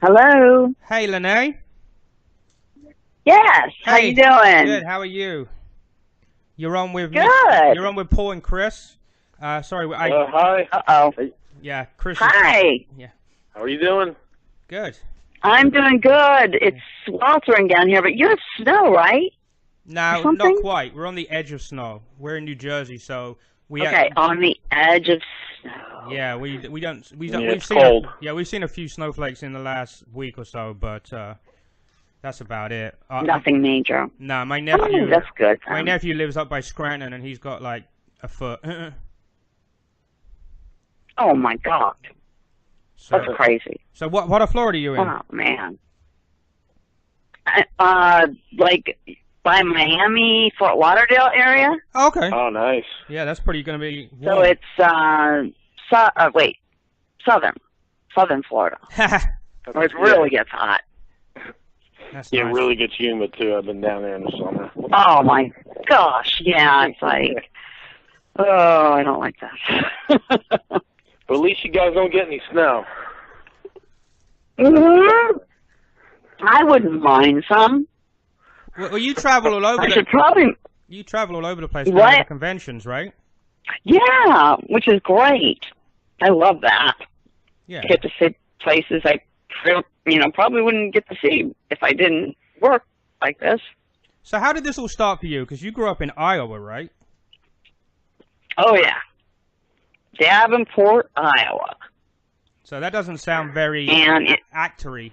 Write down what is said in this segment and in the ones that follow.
Hello. Hey, Linnea. Yes. How you doing? Good. How are you? You're on with Good. You're on with Paul and Chris. Sorry. Hi. Uh-oh. Yeah, Chris. Hi. Yeah. How are you doing? Good. I'm doing good. It's sweltering down here, but you have snow, right? No, something? not quite. We're on the edge of snow. We're in New Jersey, so we Okay, on the edge of snow. Yeah, we've it's seen cold. we've seen a few snowflakes in the last week or so, but that's about it. Nothing major. No, my nephew. Oh, that's good. My nephew lives up by Scranton, and he's got like a foot. Oh my God. So, That's crazy. So what part of Florida are you in? Oh man. Like by Miami, Fort Lauderdale area. Okay. Oh, nice. Yeah, that's pretty gonna be warm. So it's southern Florida, where it really gets hot. That's Yeah, nice. it really gets humid too. I've been down there in the summer. Oh my gosh, yeah, it's like, oh, I don't like that. But at least you guys don't get any snow. I wouldn't mind some. Well, you travel all over. I should probably. You travel all over the place What? to conventions, right? Yeah, which is great. I love that. Yeah. Get to see places I, probably wouldn't get to see if I didn't work like this. So how did this all start for you? Because you grew up in Iowa, right? Oh yeah, Davenport, Iowa. So that doesn't sound very And actory.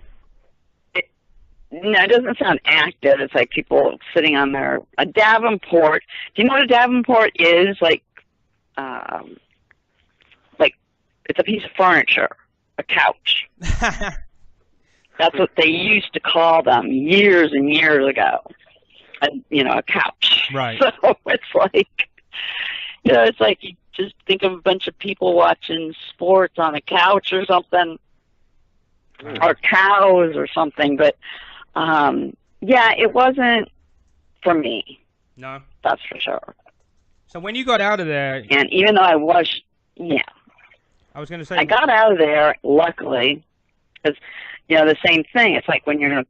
No, it doesn't sound active. It's like people sitting on a Davenport. Do you know what a Davenport is? Like it's a piece of furniture, a couch. That's what they used to call them years and years ago. A couch. Right. So it's like, it's like you just think of a bunch of people watching sports on a couch or something, or cows or something. But yeah, it wasn't for me. No. That's for sure. So when you got out of there, And even though I was, I was going to say, I got out of there luckily, because the same thing. It's like when it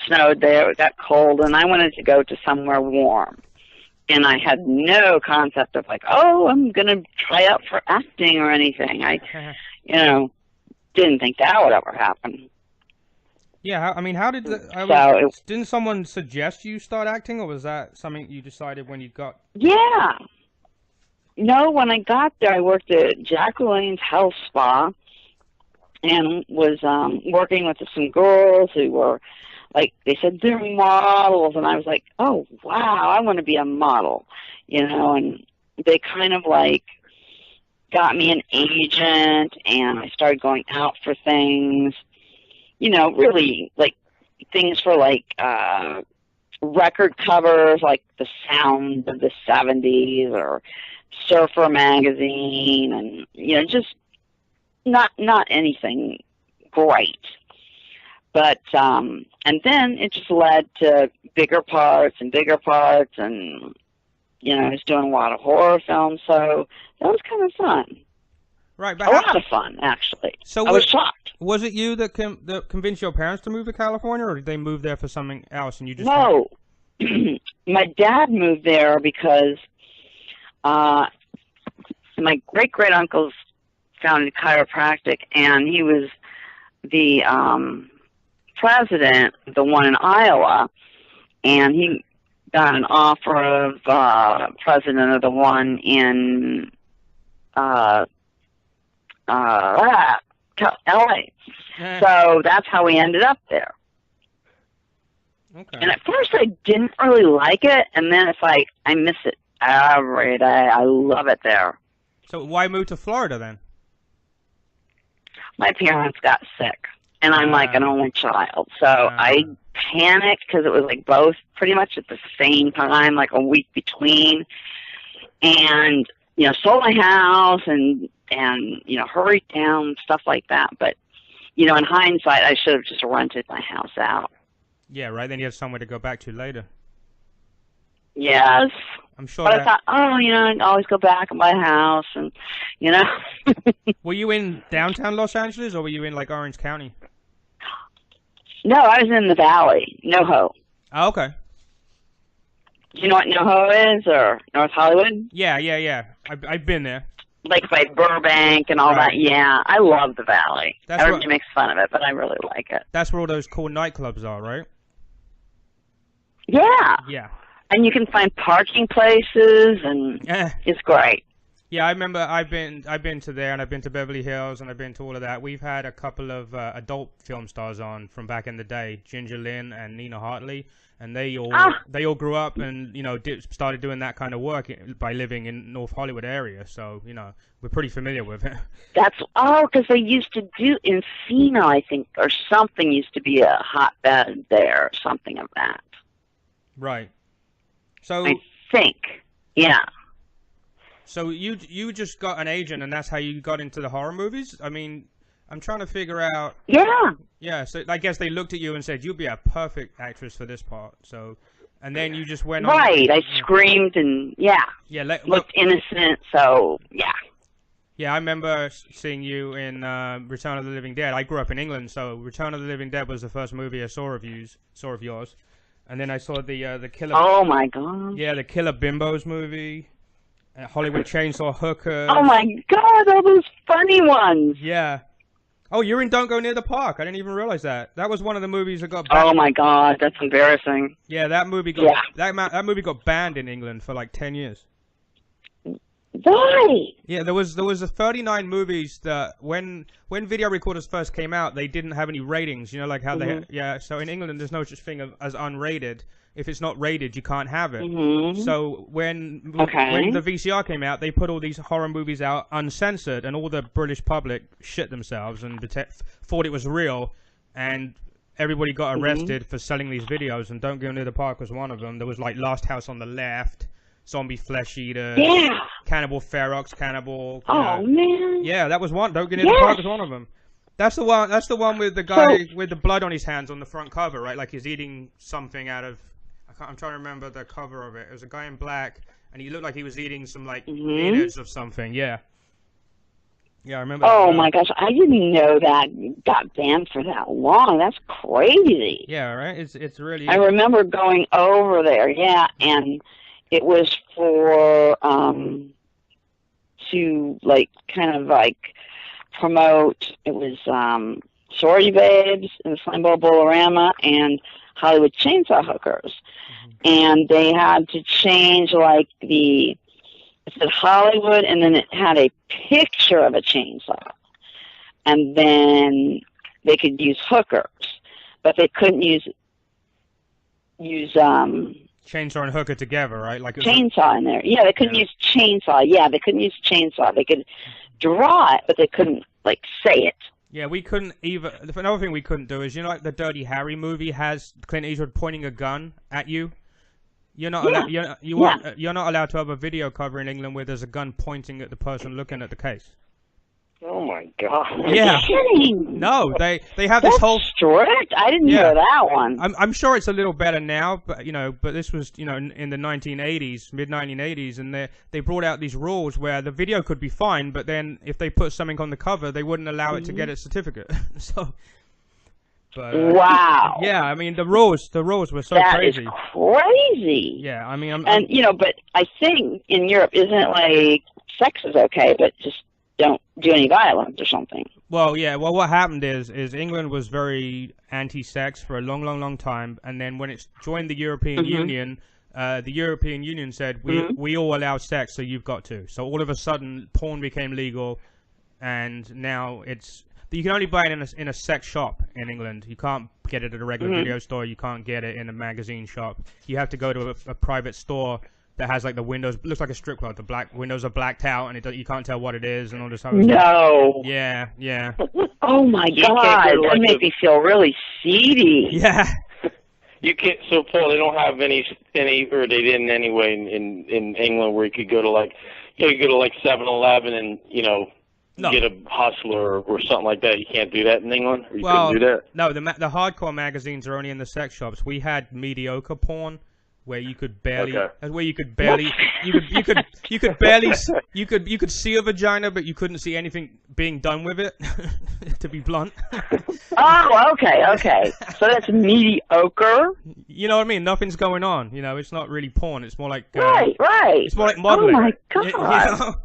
snowed there, it got cold, and I wanted to go to somewhere warm, and I had no concept of like, oh, I'm gonna try out for acting or anything. I, didn't think that would ever happen. yeah. I mean, how did didn't someone suggest you start acting, or was that something you decided when you got? Yeah. No, when I got there, I worked at Jacqueline's Health Spa and was working with some girls who were, like, they said they're models, and I was like, oh, wow, I want to be a model, and they kind of, like, got me an agent, and I started going out for things, really, like, things for, like, record covers, like The Sound of the 70s, or Surfer magazine, and just not anything great, but and then it just led to bigger parts, and I was doing a lot of horror films, so that was kind of fun. Right, but a lot of fun, actually. So I was shocked. Was it you that convinced your parents to move to California, or did they move there for something else and you just? No, my dad moved there because my great uncles founded chiropractic, and he was the president, the one in Iowa, and he got an offer of president of the one in LA. So that's how we ended up there. Okay. And at first I didn't really like it, and then it's like I miss it every day. I love it there. So why move to Florida then? My parents got sick, and I'm like an only child, so I panicked because it was like both pretty much at the same time, like a week between, and sold my house and hurried down, stuff like that. But in hindsight, I should have just rented my house out. Yeah, right. Then you have somewhere to go back to later. Yes. I'm sure. But I thought, I'd always go back and buy a house, and Were you in downtown Los Angeles, or were you in like Orange County? No, I was in the Valley, NoHo. Oh, okay. Do you know what NoHo is, or North Hollywood? Yeah. I've been there. Like by Burbank and all that. Yeah, I love the Valley. Everybody makes fun of it, but I really like it. That's where all those cool nightclubs are, right? Yeah. Yeah. And you can find parking places, and it's great. Yeah, I remember I've been to there, and I've been to Beverly Hills, and I've been to all of that. We've had a couple of adult film stars on from back in the day, Ginger Lynn and Nina Hartley, and they all grew up and started doing that kind of work by living in North Hollywood area. So we're pretty familiar with it. Because they used to do Encino, I think, or something used to be a hotbed there, or something of that. Right. So I think, yeah. So you just got an agent, and that's how you got into the horror movies? I mean, I'm trying to figure out. Yeah. Yeah. So I guess they looked at you and said, "You'd be a perfect actress for this part." So, and then you just went on. Right. I screamed and looked innocent. So yeah. Yeah, I remember seeing you in Return of the Living Dead. I grew up in England, so Return of the Living Dead was the first movie I saw of yours. And then I saw the Killer. Oh my God. Yeah, the Killer Bimbos movie. Hollywood Chainsaw Hookers. Oh my God, all those funny ones. Yeah. Oh, you're in Don't Go Near the Park. I didn't even realize that. That was one of the movies that got banned. Oh my God, that's embarrassing. Yeah, that movie got that movie got banned in England for like 10 years. Why? Yeah, there was 39 movies that when video recorders first came out, they didn't have any ratings. Like how so in England there's no such thing as unrated. If it's not rated, you can't have it. So when the VCR came out, they put all these horror movies out uncensored, and all the British public shit themselves and thought it was real, and everybody got arrested for selling these videos. And Don't Go Near the Park was one of them. There was like Last House on the Left, Zombie Flesh Eater, Cannibal Ferox, Cannibal. Man. Yeah, that was one. Don't Go Near the Park was one of them. That's the one. That's the one with the guy with the blood on his hands on the front cover, right? Like he's eating something out of. I'm trying to remember the cover of it. It was a guy in black, and he looked like he was eating some like innards of something. Yeah. Yeah, I remember. Oh my gosh, I didn't know that got banned for that long. That's crazy. Yeah, right. It's really. I remember going over there. Yeah, and it was for to like kind of like promote. It was Sorority Babes and the Slimeball Bolorama and Hollywood Chainsaw Hookers. And they had to change like it said Hollywood, and then it had a picture of a chainsaw. And then they could use hookers, but they couldn't use chainsaw and hooker together, right? Like chainsaw in there. Yeah, they couldn't use chainsaw. Yeah, they couldn't use chainsaw. They could draw it, but they couldn't like say it. Yeah, we couldn't either. Another thing we couldn't do is, like the Dirty Harry movie has Clint Eastwood pointing a gun at you. You're not allowed. You're not allowed to have a video cover in England where there's a gun pointing at the person looking at the case. Oh my God! Yeah. You're kidding. No, they have this whole strict. I didn't know that one. I'm sure it's a little better now, but but this was in the 1980s, mid 1980s, and they brought out these rules where the video could be fine, but then if they put something on the cover, they wouldn't allow it to get its certificate. So. But, wow. Yeah, I mean the rules were so crazy. That is crazy. Yeah, I mean, but I think in Europe, isn't it like sex is okay, but just don't do any violence or something? Well, yeah. Well, what happened is England was very anti-sex for a long, long, long time, and then when it joined the European Union, the European Union said we all allow sex, so you've got to. So all of a sudden, porn became legal, and now you can only buy it in a sex shop in England. You can't get it at a regular video store. You can't get it in a magazine shop. You have to go to a private store that has like the windows. Looks like a strip club. The black windows are blacked out, and you can't tell what it is, and all this other stuff. No. Yeah. Oh my God! That made me feel really seedy. Yeah. You can't. So Paul, they don't have any, or they didn't anyway in England where you could go to like 7-Eleven and get a Hustler or something like that. You can't do that in England? Or you couldn't do that? No, the hardcore magazines are only in the sex shops. We had mediocre porn, where you could barely, you could barely, you could see a vagina, but you couldn't see anything being done with it. To be blunt. Oh, okay. So that's mediocre. You know what I mean? Nothing's going on. You know, it's not really porn. It's more like right. It's more like modeling. Oh my god. You know?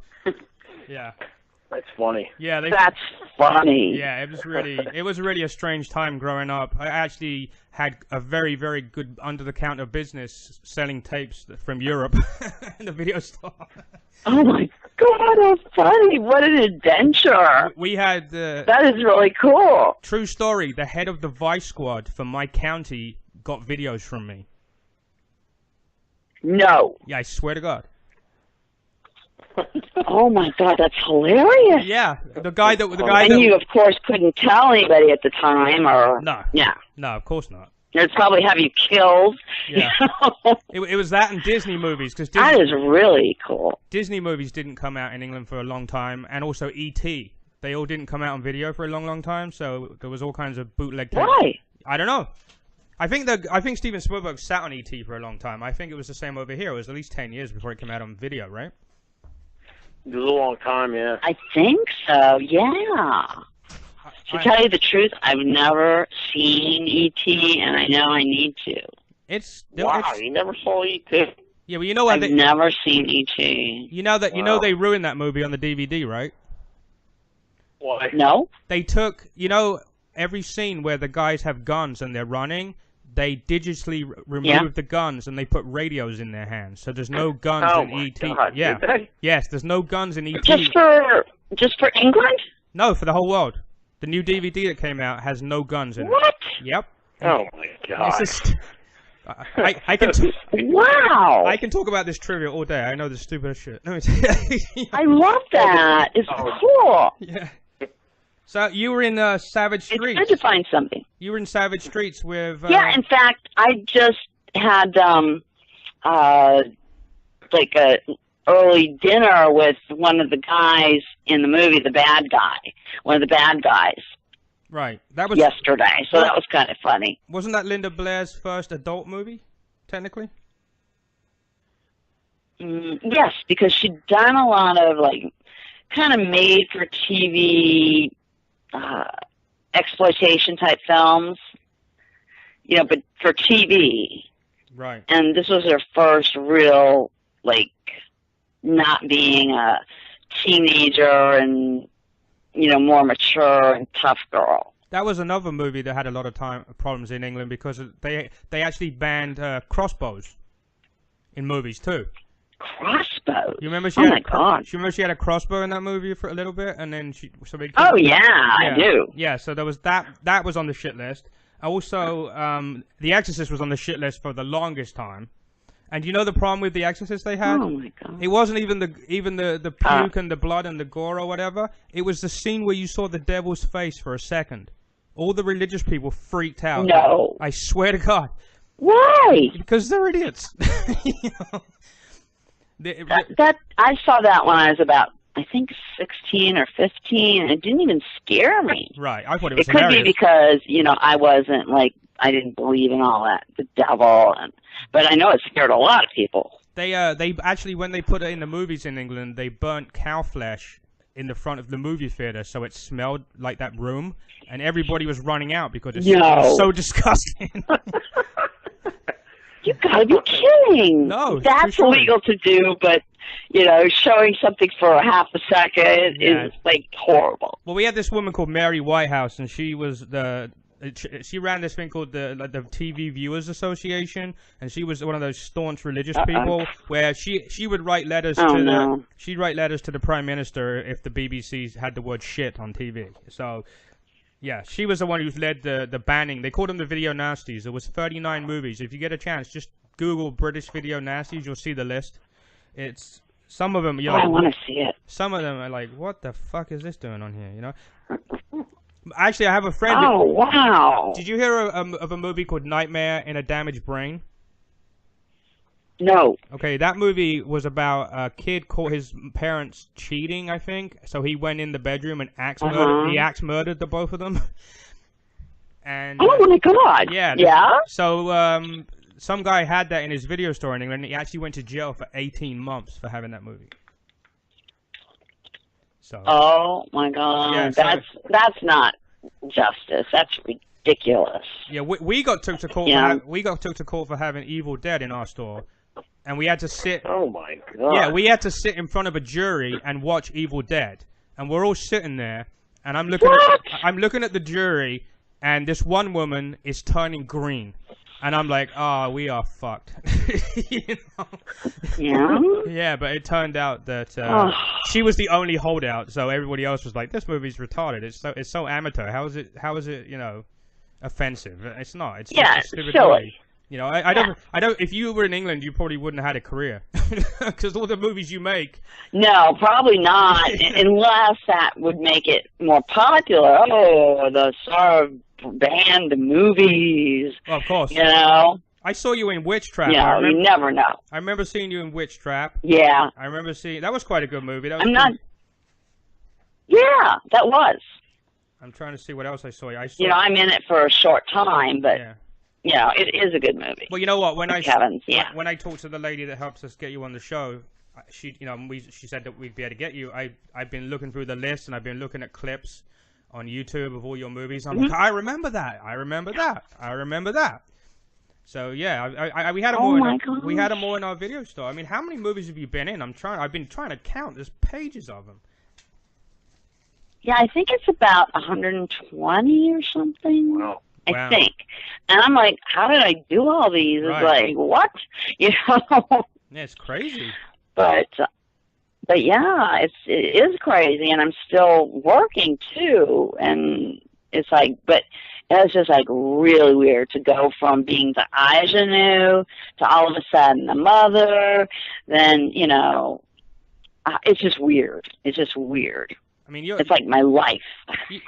Yeah. That's funny. Yeah, that's funny. Yeah, it was really a strange time growing up. I actually had a very, very good under-the-counter business selling tapes from Europe in the video store. Oh my god, how funny! What an adventure! We had that is really cool. True story. The head of the Vice Squad for my county got videos from me. No. Yeah, I swear to God. Oh my god, that's hilarious. Yeah, the guy that and you of course couldn't tell anybody at the time, or no, yeah, no, of course not. They'd probably have you killed. Yeah, it was that and Disney movies, because that is really cool. Disney movies didn't come out in England for a long time, and also E.T. They all didn't come out on video for a long, long time, so there was all kinds of bootleg tapes. Why? I don't know. I think Steven Spielberg sat on E.T. for a long time. I think it was the same over here. It was at least 10 years before it came out on video, right? It was a long time, yeah. I think so, yeah. To tell you the truth, I've never seen E.T., and I know I need to. Wow, you never saw E.T.? Yeah, well, you know what? I've never seen E.T. You know that you know they ruined that movie on the DVD, right? Why? No. They took, every scene where the guys have guns and they're running, they digitally remove the guns and they put radios in their hands. So there's no guns in E.T. God, yeah. did they? Yes, there's no guns in E.T. Just for England? No, for the whole world. The new DVD that came out has no guns in it. What? Yep. Oh my god. I can wow. I can talk about this trivia all day. I know this stupid shit. I love that. It's cool. Yeah. So you were in Savage Streets. It's good to find something. You were in Savage Streets with. Yeah, in fact, I just had like a early dinner with one of the guys in the movie, the bad guy, one of the bad guys. Right. That was yesterday, so that was kind of funny. Wasn't that Linda Blair's first adult movie, technically? Yes, because she'd done a lot of like kind of made-for-TV exploitation type films, but for TV. Right. And this was her first real, like, not being a teenager and, more mature and tough girl. That was another movie that had a lot of problems in England because they actually banned crossbows in movies too. Crossbows? You remember she had a crossbow in that movie for a little bit, and then I do. Yeah, so there was that was on the shit list. Also, The Exorcist was on the shit list for the longest time. And you know the problem with The Exorcist they had? Oh my god! It wasn't even the puke and the blood and the gore or whatever. It was the scene where you saw the devil's face for a second. All the religious people freaked out. No, I swear to God. Why? Because they're idiots. I saw that when I was about, I think, 16 or 15, and it didn't even scare me. Right, I thought it was hilarious. Could be because, I wasn't, I didn't believe in all that, the devil, but I know it scared a lot of people. They actually, when they put it in the movies in England, they burnt cow flesh in the front of the movie theater, so it smelled like that room, and everybody was running out because it was so disgusting. You gotta be kidding! No, that's illegal to do, but showing something for a half a second is horrible. Well, we had this woman called Mary Whitehouse, and she was she ran this thing called the TV Viewers Association, and she was one of those staunch religious people where she would write letters she'd write letters to the Prime Minister if the BBC had the word shit on TV. So. Yeah, she was the one who led the banning. They called them the video nasties. There was 39 movies. If you get a chance, just Google British video nasties. You'll see the list. It's some of them. I want to see it. Some of them are like, what the fuck is this doing on here? Actually, I have a friend. Oh wow! Did you hear of a movie called Nightmare in a Damaged Brain? No. Okay, that movie was about a kid caught his parents cheating, I think. So he went in the bedroom and axe murdered the both of them. And oh my god! Yeah. Yeah. So some guy had that in his video store in England, and he actually went to jail for 18 months for having that movie. So. Oh my God, yeah, that's not justice. That's ridiculous. Yeah, we got took to court. Yeah. We got took to court for having Evil Dead in our store, and we had to sit. Oh my God. Yeah, we had to sit in front of a jury and watch Evil Dead, and we're all sitting there, and I'm looking at the jury, and this one woman is turning green. And I'm like, oh, we are fucked. You know? Yeah? Yeah, but it turned out that she was the only holdout, so everybody else was like, this movie's retarded. It's so amateur. How is it, you know, offensive? It's not. It's just a stupid movie. You know, I don't. If you were in England, you probably wouldn't have had a career because all the movies you make. No, probably not, unless that would make it more popular. Oh, the star of banned movies. Well, of course. You know. I saw you in Witch Trap. Yeah, you never know. I remember seeing you in Witch Trap. Yeah. I remember seeing that was quite a good movie. That was Yeah, that was. I'm trying to see what else I saw. You know, I'm in it for a short time, but. Yeah. You know, it is a good movie. Well, you know what? When I talked to the lady that helps us get you on the show, she said that we'd be able to get you. I've been looking through the list and I've been looking at clips on YouTube of all your movies. I'm like, I remember that. I remember that. I remember that. So yeah, we had them all. We had them all in our video store. I mean, how many movies have you been in? I've been trying to count. There's pages of them. Yeah, I think it's about 120 or something. Wow. I think. And I'm like, how did I do all these? It's like, what? You know? Yeah, it's crazy. But yeah, it is crazy, and I'm still working too. And it's like, but it's just like really weird to go from being the ingenue to all of a sudden the mother. Then, you know, it's just weird. It's just weird. I mean, it's like my life.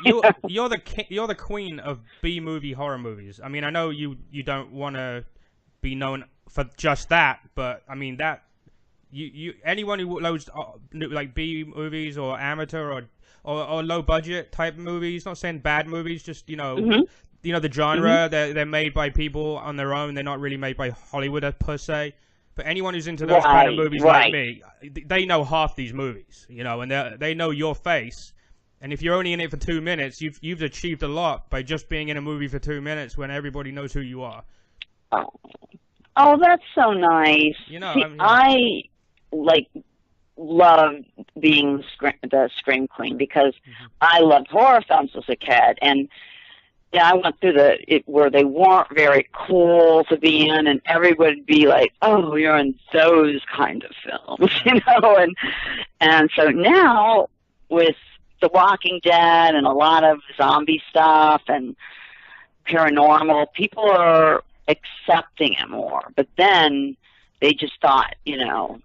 You're the queen of B-movie horror movies. I mean, I know you don't want to be known for just that, but I mean that you anyone who loads like B movies or amateur or low budget type movies. Not saying bad movies, just you know the genre. They're made by people on their own. They're not really made by Hollywood per se. But anyone who's into those kind of movies like me, they know half these movies, you know, and they know your face. And if you're only in it for 2 minutes, you've achieved a lot by just being in a movie for 2 minutes when everybody knows who you are. Oh, that's so nice. You know, see, I love being the Scream Queen because I loved horror films as a kid, and yeah, I went through where they weren't very cool to be in, and everybody would be like, "Oh, you're in those kind of films," you know. And so now with The Walking Dead and a lot of zombie stuff and paranormal, people are accepting it more. But then they just thought, you know,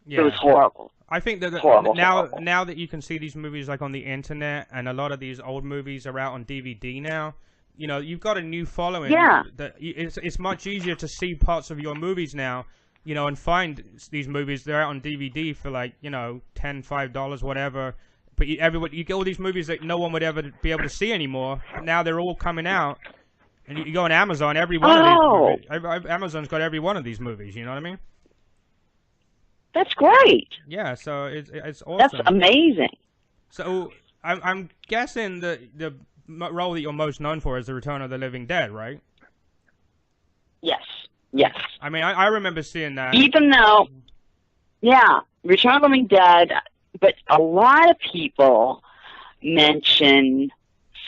it was horrible. I think that now that you can see these movies like on the internet, and a lot of these old movies are out on DVD now, you know, you've got a new following. Yeah. It's much easier to see parts of your movies now, you know, and find these movies. They're out on DVD for like, you know, $10, $5, whatever. But you get all these movies that no one would ever be able to see anymore. Now they're all coming out, and you go on Amazon, every one of these movies. Amazon's got every one of these movies. You know what I mean? That's great. Yeah, so it's awesome. That's amazing. So I'm guessing the role that you're most known for is the Return of the Living Dead, right? Yes. Yes. I mean, I remember seeing that. Even though, yeah, Return of the Living Dead, but a lot of people mention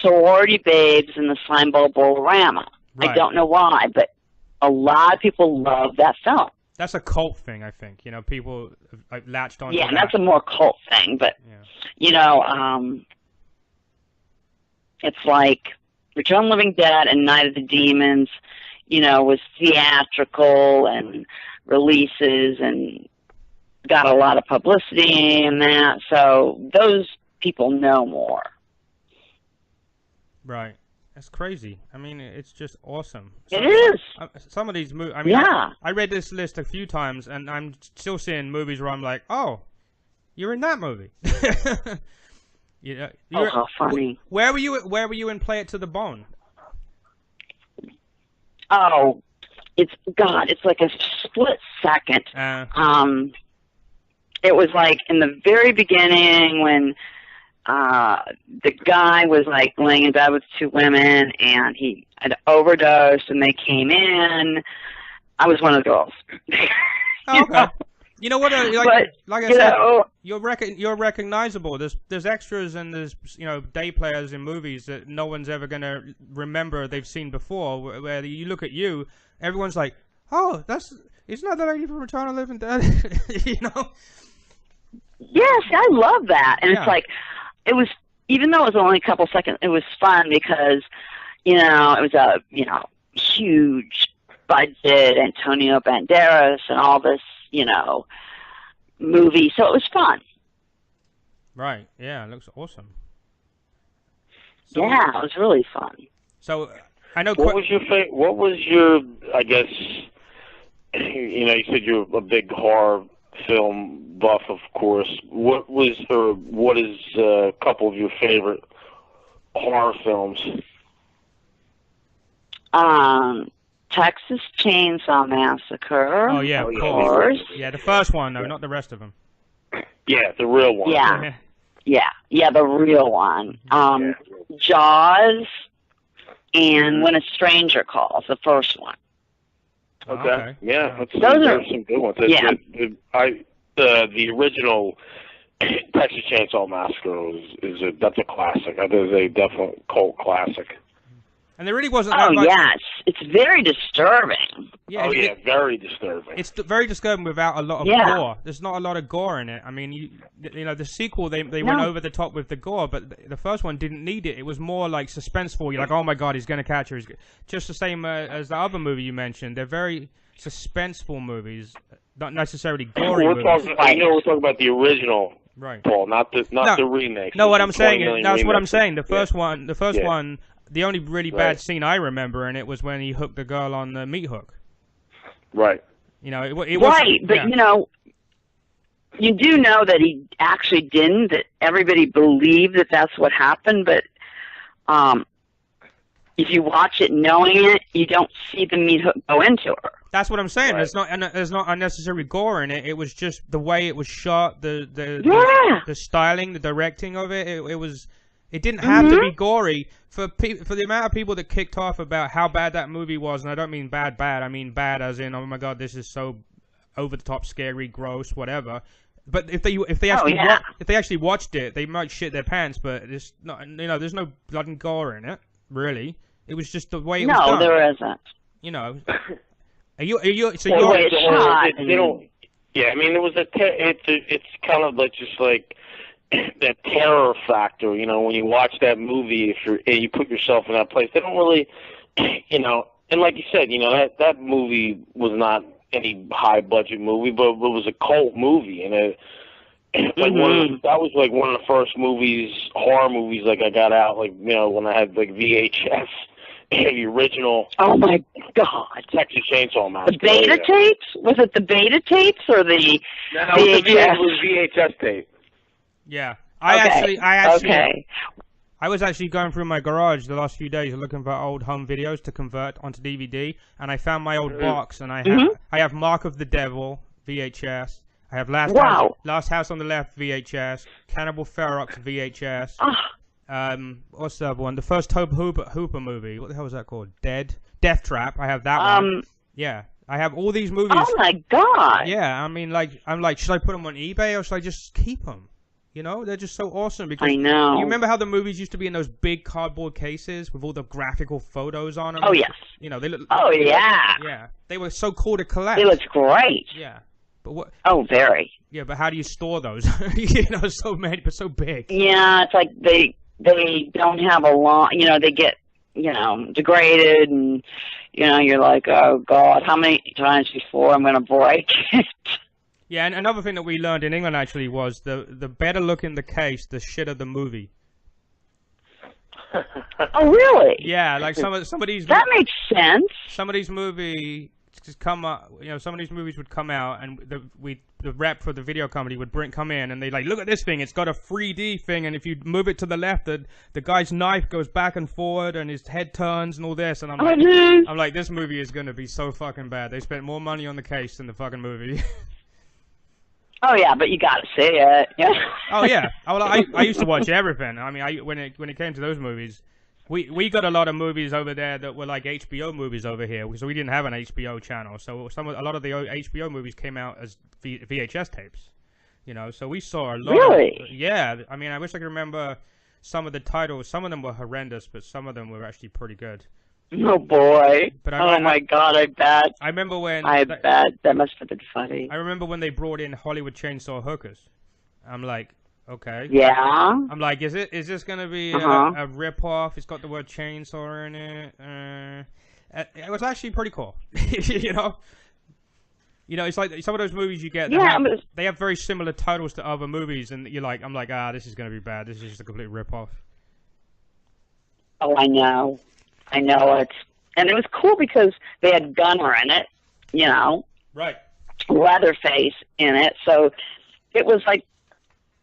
Sorority Babes and the Slime Ball Bowl-orama. Right. I don't know why, but a lot of people love that film. That's a cult thing, I think. You know, people like latched on. Yeah, and that's a more cult thing. But you know, it's like Return of the Living Dead and Night of the Demons. You know, was theatrical and releases and got a lot of publicity in that. So those people know more. Right. That's crazy. I mean, it's just awesome. It is. Some of these movies, I mean, I read this list a few times, and I'm still seeing movies where I'm like, oh, you're in that movie. You know, oh, how funny. Where were you in Play It to the Bone? Oh, it's like a split second. It was like in the very beginning when the guy was like laying in bed with two women and he had overdosed and they came in. I was one of the girls. Okay. You know what? Like I said, you're recognizable. There's extras and there's day players in movies that no one's ever gonna remember they've seen before. Where you look at you, everyone's like, oh, isn't that the lady from Return of the Living Dead? Yes, I love that, and it's like it was. Even though it was only a couple seconds, it was fun because it was a huge budget, Antonio Banderas and all this movie, so it was fun. Right. Yeah, it looks awesome. So, yeah, it was really fun. So I know. What was your? I guess you said you're a big horror film buff, of course. What is a couple of your favorite horror films? Texas Chainsaw Massacre. Oh yeah, of course. Yeah, the first one though, not the rest of them. Yeah, the real one. Yeah, the real one. Jaws and When a Stranger Calls, the first one. Okay. Yeah, those are some good ones. The original Texas Chainsaw Massacre that's a classic. That is a definite cult classic. And there really wasn't that much. Yes, it's very disturbing. Yeah, very disturbing. It's very disturbing without a lot of gore. There's not a lot of gore in it. I mean, the sequel they went over the top with the gore, but the first one didn't need it. It was more like suspenseful. You're like, oh my god, he's gonna catch her. Just the same as the other movie you mentioned. They're very suspenseful movies, not necessarily gory movies. We're talking about the original, right? Paul, not the remake. No, what I'm saying that's what I'm saying. The first one, the only really bad scene I remember in it was when he hooked the girl on the meat hook. Right. It was right, but you do know that he actually didn't. That everybody believed that that's what happened, but if you watch it knowing it, you don't see the meat hook go into her. That's what I'm saying. Right. There's not unnecessary gore in it. It was just the way it was shot, the styling, the directing of it. It didn't have to be gory. For the amount of people that kicked off about how bad that movie was, and I don't mean bad, I mean bad as in, oh my god, this is so over the top, scary, gross, whatever. But if they actually watched it, they might shit their pants. But it's not, there's no blood and gore in it, really. It was just the way it was done. No, there isn't. Yeah, I mean, it was it's kind of like just like that terror factor, when you watch that movie, and you put yourself in that place, they don't really, and like you said, that movie was not any high budget movie, but it was a cult movie, and that was like one of the first horror movies, like I got out, like when I had like VHS, the original. Oh my God! Texas Chainsaw Massacre. The beta tapes? Was it the beta tapes or the? No, it was VHS tape. Yeah, I was actually going through my garage the last few days looking for old home videos to convert onto DVD, and I found my old box, and I have Mark of the Devil VHS. I have Last House on the Left VHS, Cannibal Ferox VHS. What's the other one? The first Tobe Hooper movie. What the hell was that called? Death Trap. I have that one. Yeah. I have all these movies. Oh my God. Yeah, I mean, I'm like, should I put them on eBay or should I just keep them? They're just so awesome because I know. You remember how the movies used to be in those big cardboard cases with all the graphical photos on them? Oh yes. They look. Oh yeah. Yeah, they were so cool to collect. They looked great. Yeah, but what? Oh, very. Yeah, but how do you store those? So many, but so big. Yeah, it's like they don't have a long. They get degraded, and you're like, oh God, how many times before I'm going to break it? Yeah, and another thing that we learned in England actually was the better look in the case, the shitter the movie. Oh, really? Yeah, like some of these. That makes sense. Some of these movie just come up, some of these movies would come out, and the rep for the video company would come in, and they like, look at this thing, it's got a 3D thing, and if you move it to the left, the guy's knife goes back and forward, and his head turns, and all this, and I'm like, this movie is gonna be so fucking bad. They spent more money on the case than the fucking movie. Oh yeah, but you gotta see it. Yeah. Oh yeah. Well, I used to watch everything. I mean, when it came to those movies. We got a lot of movies over there that were like HBO movies over here, so we didn't have an HBO channel. So a lot of the HBO movies came out as VHS tapes, So we saw a lot. Really? Yeah. I mean, I wish I could remember some of the titles. Some of them were horrendous, but some of them were actually pretty good. Oh boy! But my God! I bet. I remember when. I bet that must have been funny. I remember when they brought in Hollywood Chainsaw Hookers. I'm like. Okay. Yeah. I'm like, is this gonna be a rip-off? It's got the word chainsaw in it. It was actually pretty cool. It's like some of those movies you get. They have very similar titles to other movies, and I'm like, this is gonna be bad. This is just a complete rip-off. Oh, I know it, and it was cool because they had Gunner in it, Right. Leatherface in it, so it was like.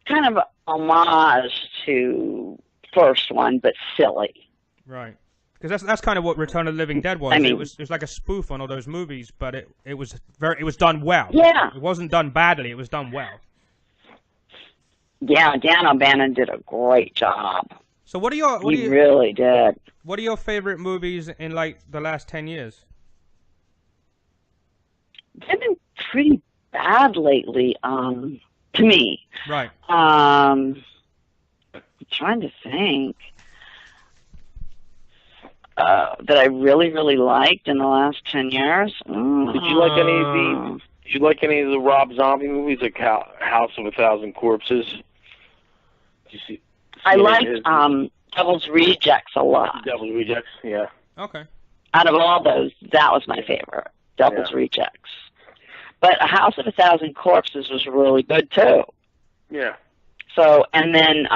Kind of homage to first one, but silly. Right, because that's kind of what Return of the Living Dead was. It was like a spoof on all those movies, but it was done well. Yeah, it wasn't done badly. It was done well. Yeah, Dan O'Bannon did a great job. So he really did. What are your favorite movies in like the last 10 years? They've been pretty bad lately. To me. Right. I'm trying to think that I really, really liked in the last 10 years. Did you like any of the Rob Zombie movies, like House of a Thousand Corpses? Did you see I liked Devil's Rejects a lot. Devil's Rejects, yeah. Okay. Out of all those, that was my favorite. Devil's Rejects. But A House of a Thousand Corpses was really good, too. Yeah. So, and then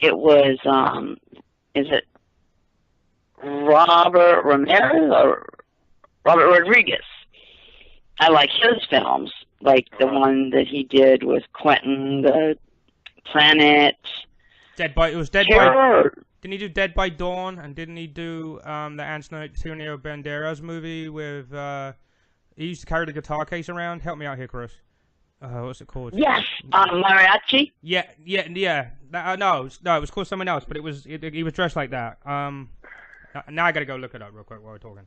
it was, is it Robert Ramirez or Robert Rodriguez? I like his films, like the one that he did with Quentin, the Planet. Dead by Didn't he do Dead by Dawn? And didn't he do the Antonio Banderas movie with... he used to carry the guitar case around. Help me out here, Chris. What's it called? Yes, Mariachi. Yeah. No, it was called something else, but he was dressed like that. Now I gotta go look it up real quick while we're talking.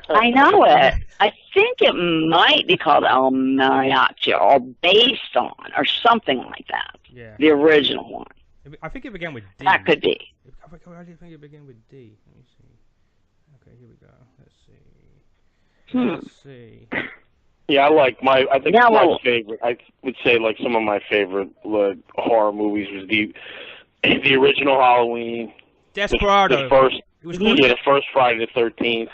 I know it. I think it might be called El Mariachi, or based on, or something like that. Yeah. The original one. I think it began with D. That could be. Why do you think it began with D? Let me see. Okay, here we go. Let's see. Let's see. Yeah, my favorite. I would say like some of my favorite horror movies was the original Halloween, Desperado. The first Friday the 13th.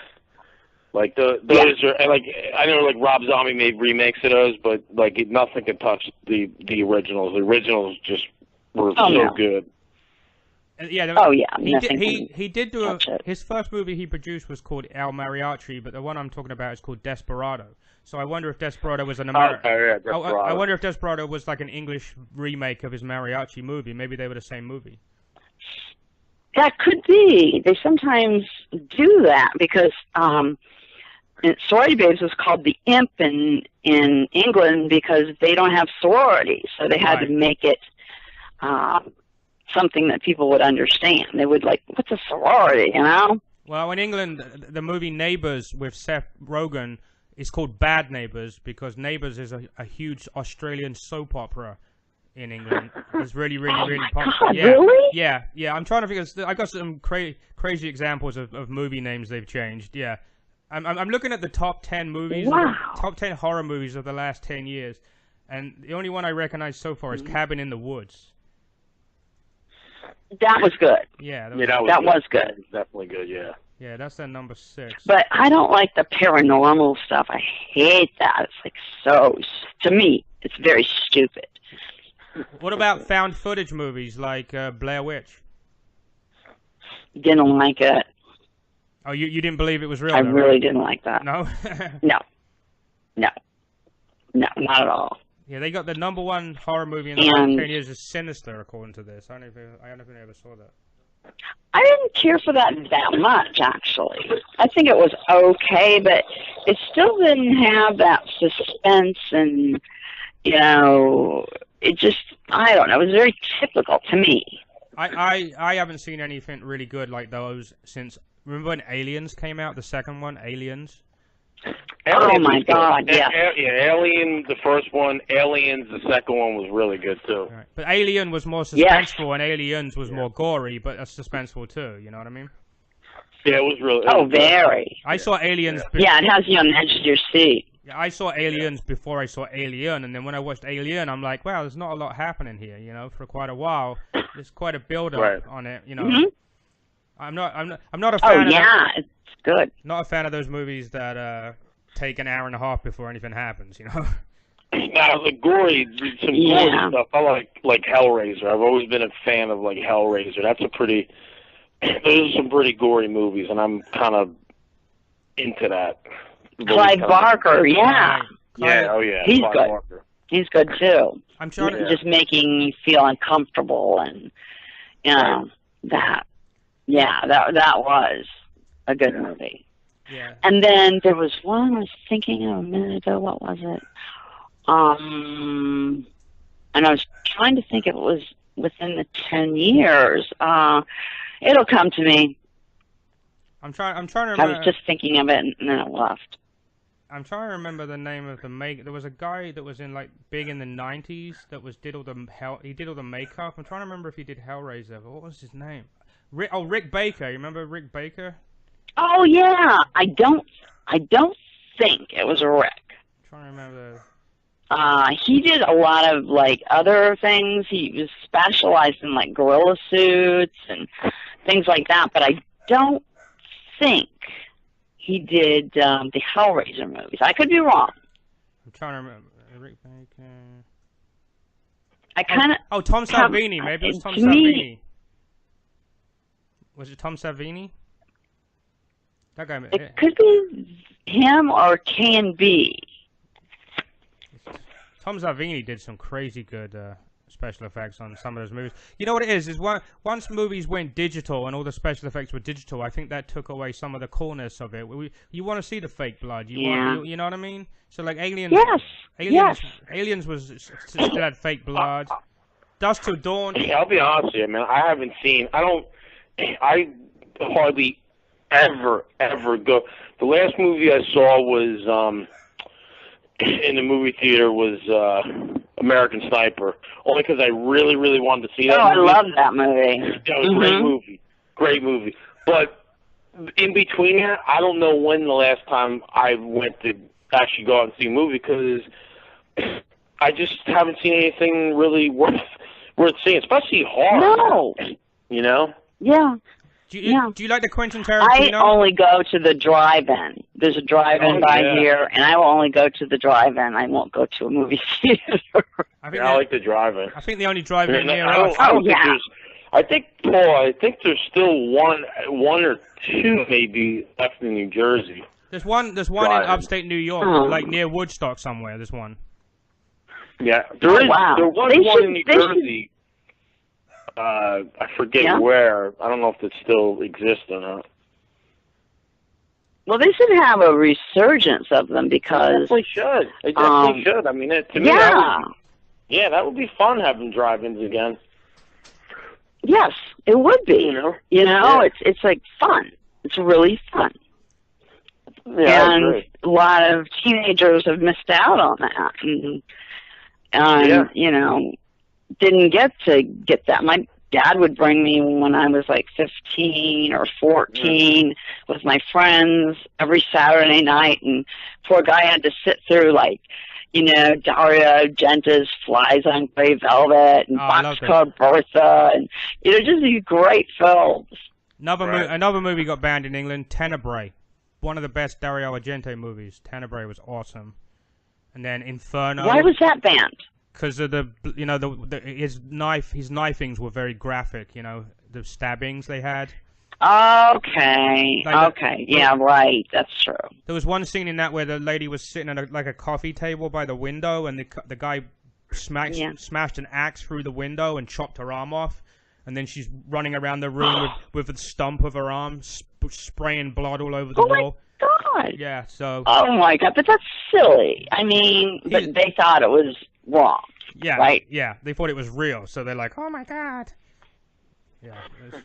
Like those are like I know like Rob Zombie made remakes of those, but like nothing can touch the originals. The originals just were good. He did do his first movie he produced was called El Mariachi, but the one I'm talking about is called Desperado. So I wonder if Desperado was an American. I wonder if Desperado was like an English remake of his mariachi movie. Maybe they were the same movie. That could be. They sometimes do that because Sorority Babes was called the Imp in England because they don't have sororities, so they had to make it something that people would understand. They would like, what's a sorority, Well, in England, the movie Neighbours with Seth Rogen is called Bad Neighbours because Neighbours is a huge Australian soap opera in England. It's really, really, really popular. God, really? Yeah. I'm trying to figure. I got some crazy examples of movie names they've changed. Yeah, I'm looking at the top 10 movies, top 10 horror movies of the last 10 years, and the only one I recognize so far is Cabin in the Woods. That was good. Yeah, that was good. That was definitely good. Yeah. Yeah, that's their number 6. But I don't like the paranormal stuff. I hate that. It's like to me, it's very stupid. What about found footage movies like Blair Witch? Didn't like it. Oh, you didn't believe it was real? I really didn't like that. No? No, not at all. Yeah, they got the #1 horror movie in the last 10 years is Sinister, according to this. I don't think I ever saw that. I didn't care for that much, actually. I think it was okay, but it still didn't have that suspense and, you know, it just, I don't know, it was very typical to me. I haven't seen anything really good like those since, remember when Aliens came out, the second one, Aliens? Oh my God, yeah. Yeah, Alien, the first one, Aliens, the second one was really good too. Right. But Alien was more suspenseful and Aliens was more gory, but that's suspenseful too, you know what I mean? Yeah, it was really... very. I saw Aliens... Yeah, it has you on the edge of your seat. Yeah, I saw Aliens before I saw Alien, and then when I watched Alien, I'm like, wow, there's not a lot happening here, you know, for quite a while. There's quite a build-up on it, you know. Mm-hmm. I'm not a fan of... it's good. Not a fan of those movies that take an hour and a half before anything happens, you know. Now, the gory, some gory stuff, I like Hellraiser. I've always been a fan of, like, Hellraiser. Those are some pretty gory movies, and I'm kind of into that. Clive Barker, yeah. Yeah, oh yeah. He's Clive good. Barker. He's good, too. I'm trying to... Just making me feel uncomfortable and, you know, that was a good movie. Yeah. And then there was one I was thinking of a minute ago. What was it? And I was trying to think if it was within the 10 years. It'll come to me. I'm trying to remember. I was just thinking of it and then it left. I'm trying to remember the name of the There was a guy that was in like big in the 90s that did all the makeup. I'm trying to remember if he did Hellraiser. But what was his name? Rick Baker. You remember Rick Baker? Oh yeah. I don't think it was Rick. I'm trying to remember. He did a lot of like other things. He was specialized in like gorilla suits and things like that. But I don't think he did the Hellraiser movies. I could be wrong. I'm trying to remember. Rick Baker. I kind of... Oh, Tom Savini. Maybe it was Tom Savini. Was it Tom Savini? That guy. It could be him or K&B. Tom Savini did some crazy good special effects on some of those movies. You know what it is once movies went digital and all the special effects were digital, I think that took away some of the coolness of it. You want to see the fake blood. You know what I mean? So like Aliens. Yes. Aliens still had fake blood. Dusk Till Dawn. I'll be honest with you, man. I hardly ever go. The last movie I saw was in the movie theater was American Sniper, only because I really, really wanted to see that movie. I love that movie. That was a great movie. But in between that, I don't know when the last time I went to actually go out and see a movie, because I just haven't seen anything really worth seeing, especially horror. No. You know? Yeah. Do you like the Quentin Tarantino? I only go to the drive-in. There's a drive-in here, and I will only go to the drive-in. I won't go to a movie theater. I like the drive-in. I think the only drive-in near us. I think there's still one or two maybe left in New Jersey. There's one in upstate New York, like near Woodstock somewhere. There's one. Yeah, there is. Wow. There was one in New Jersey. I forget where. I don't know if it still exists or not. Well, they should have a resurgence of them because... They definitely should. I mean, to me, that would be fun having drive-ins again. Yes, it would be. You know, it's like fun. It's really fun. Yeah, and a lot of teenagers have missed out on that. And you know, didn't get that. My dad would bring me when I was like 15 or 14 with my friends every Saturday night, and poor guy had to sit through like, you know, Dario Argento's Flies on Grey Velvet and Boxcar Bertha, and you know, just these great films. Another movie got banned in England, Tenebrae. One of the best Dario Argento movies. Tenebrae was awesome. And then Inferno. Why was that banned? Because of his knifings were very graphic. You know, the stabbings they had. Okay. Yeah, right. That's true. There was one scene in that where the lady was sitting at like a coffee table by the window, and the guy smashed an axe through the window and chopped her arm off, and then she's running around the room with the stump of her arm, spraying blood all over the wall. Oh my God. Yeah. So. Oh my God, but that's silly. I mean, but they thought it was wrong. Yeah. Right. Yeah. They thought it was real, so they're like, "Oh my God." Yeah.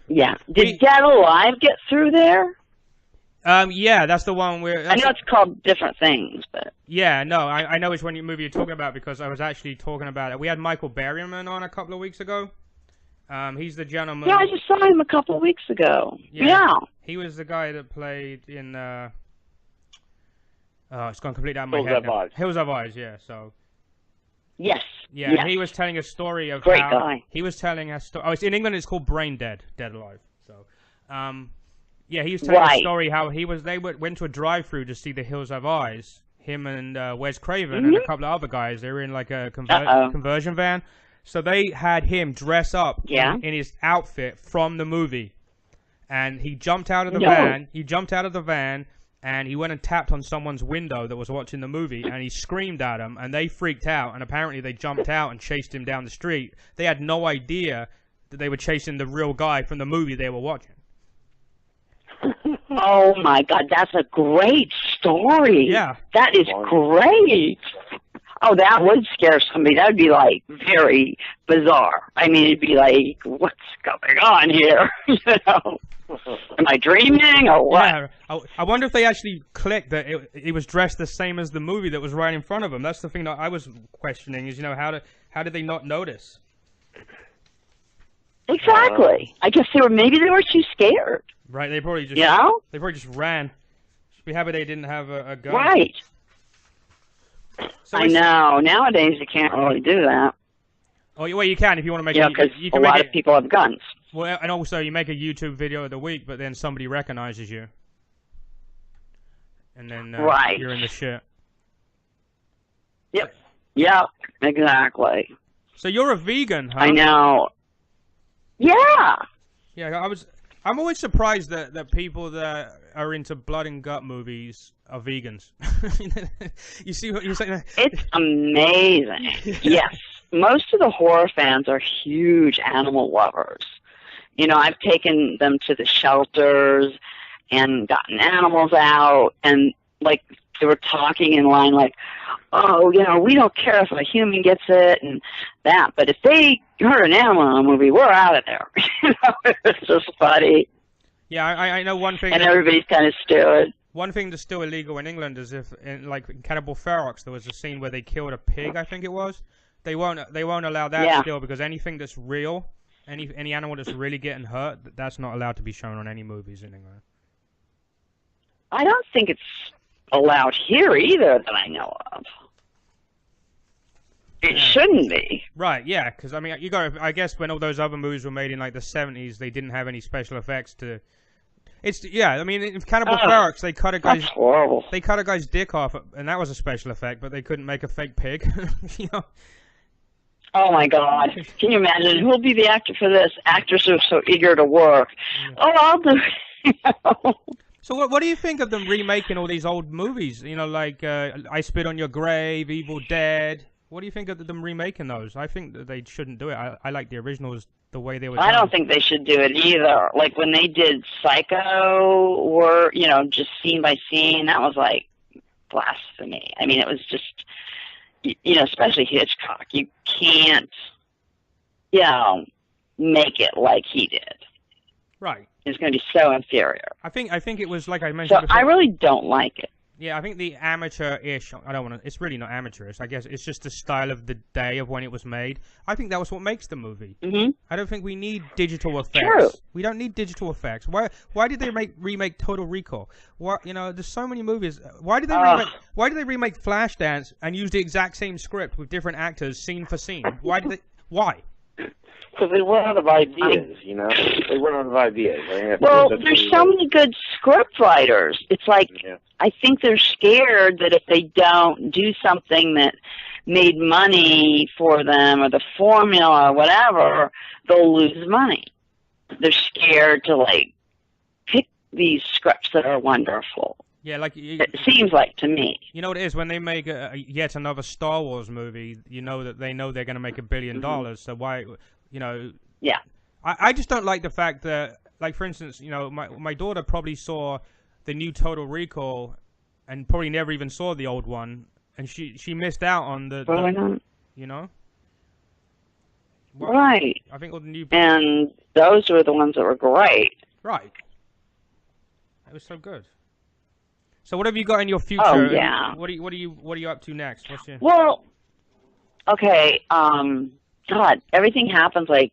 Yeah. Did Dead Alive get through there? Yeah, that's the one where... I know it's called different things, but... Yeah, no, I know which movie you're talking about because I was actually talking about it. We had Michael Berryman on a couple of weeks ago. He's the gentleman... Yeah, I just saw him a couple of weeks ago. Yeah. He was the guy that played in... Oh, it's gone completely out of my head now. Hills Have Eyes, yeah, so... Yes. Yeah, yes. He was telling a story of Great how... guy. He was telling a story... Oh, it's in England, it's called Brain Dead, Dead Alive, so... Yeah, he was telling a story how they went to a drive-through to see The Hills Have Eyes. Him and Wes Craven and a couple of other guys. They were in like a conversion van. So they had him dress up in his outfit from the movie. And he jumped out of the van. He jumped out of the van and he went and tapped on someone's window that was watching the movie. And he screamed at them and they freaked out. And apparently they jumped out and chased him down the street. They had no idea that they were chasing the real guy from the movie they were watching. Oh my God, that's a great story. Yeah. That is great. Oh, that would scare somebody. That would be like very bizarre. I mean, it'd be like, what's going on here? You know? Am I dreaming or what? Yeah. I wonder if they actually clicked that it was dressed the same as the movie that was right in front of them. That's the thing that I was questioning is, how did they not notice? Exactly. I guess maybe they were too scared. Right, they probably just they probably just ran. Just be happy they didn't have a gun. Right. So I know. Nowadays you can't really do that. Oh, well, you can if you want to make. Yeah, because a lot of people have guns. Well, and also you make a YouTube video of the week, but then somebody recognizes you, and then you're in the shit. Yep. Yep. Exactly. So you're a vegan, huh? I know. Yeah. Yeah, I'm always surprised that people that are into blood and gut movies are vegans. You see what you're saying? It's amazing. Yes. Most of the horror fans are huge animal lovers. You know, I've taken them to the shelters and gotten animals out, and like they were talking in line like, oh, you know, we don't care if a human gets it and that, but if they hurt an animal in a movie, we're out of there. You know, it's just funny. Yeah, I know one thing. And everybody's kind of stupid. One thing that's still illegal in England is if, like in Cannibal Ferox, there was a scene where they killed a pig, I think it was. They won't allow that still because anything that's real, any animal that's really getting hurt, that's not allowed to be shown on any movies in England. I don't think it's allowed here either that I know of. It shouldn't be. Right, yeah, because I mean, I guess when all those other movies were made in like the 70s, they didn't have any special effects to. I mean, in Cannibal Ferox, they cut a guy's. That's horrible. They cut a guy's dick off, and that was a special effect, but they couldn't make a fake pig. You know. Oh my God! Can you imagine? Who'll be the actor for this? Actors are so eager to work. Oh, I'll do. You know? So what do you think of them remaking all these old movies? You know, like I Spit on Your Grave, Evil Dead. What do you think of them remaking those? I think that they shouldn't do it. I like the originals the way they were done. I don't think they should do it either. Like when they did Psycho, or you know, just scene by scene, that was like blasphemy. I mean, it was just, you know, especially Hitchcock. You can't, you know, make it like he did. Right. It's going to be so inferior. I think it was like I mentioned before. I really don't like it. Yeah, I think the amateur-ish, I don't want to, it's really not amateurish, I guess it's just the style of the day of when it was made. I think that was what makes the movie. Mm-hmm. I don't think we need digital effects. True. We don't need digital effects. Why did they remake Total Recall? You know, there's so many movies. Why did they remake Flashdance and use the exact same script with different actors, scene for scene? Why? Because they run out of ideas, you know? They run out of ideas. Well, there's so many good script writers. It's like, I think they're scared that if they don't do something that made money for them or the formula or whatever, they'll lose money. They're scared to, like, pick these scripts that are wonderful. Yeah, like it seems like to me. You know what it is when they make yet another Star Wars movie. You know that they know they're going to make $1 billion. So why, you know? Yeah. I just don't like the fact that, like, for instance, you know, my daughter probably saw the new Total Recall and probably never even saw the old one, and she missed out on the you know. Well, right. I think all the new and those were the ones that were great. Right. It was so good. So what have you got in your future? Oh yeah. What are you up to next? What's your... Well, okay. God, everything happens like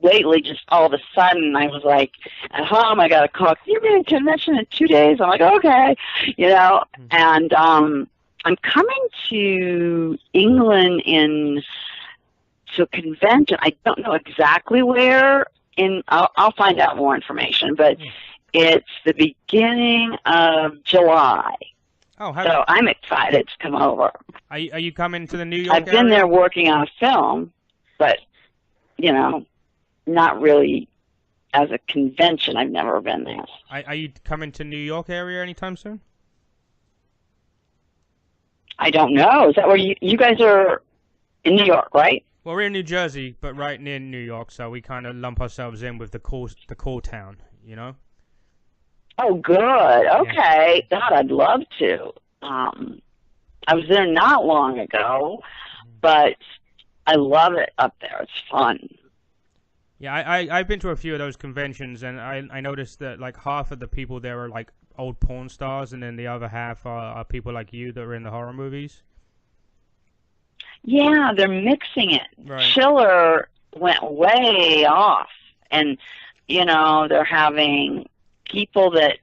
lately. Just all of a sudden, I was like at home. I got a call. You're in a convention in 2 days. I'm like, okay, you know. And I'm coming to England to a convention. I don't know exactly where. I'll find out more information, but it's the beginning of July. Oh, so I'm excited to come over. Are you coming to the New York I've been there working on a film, but, you know, not really as a convention. I've never been there. Are you coming to New York area anytime soon? I don't know. Is that where you guys are in New York, right? Well, we're in New Jersey, but right near New York, so we kind of lump ourselves in with the cool town, you know? Oh, good. Okay. Yeah. God, I'd love to. I was there not long ago, but I love it up there. It's fun. Yeah, I've been to a few of those conventions, and I noticed that, like, half of the people there are, like, old porn stars, and then the other half are people like you that are in the horror movies. Yeah, they're mixing it. Right. Schiller went way off, and, you know, they're having people that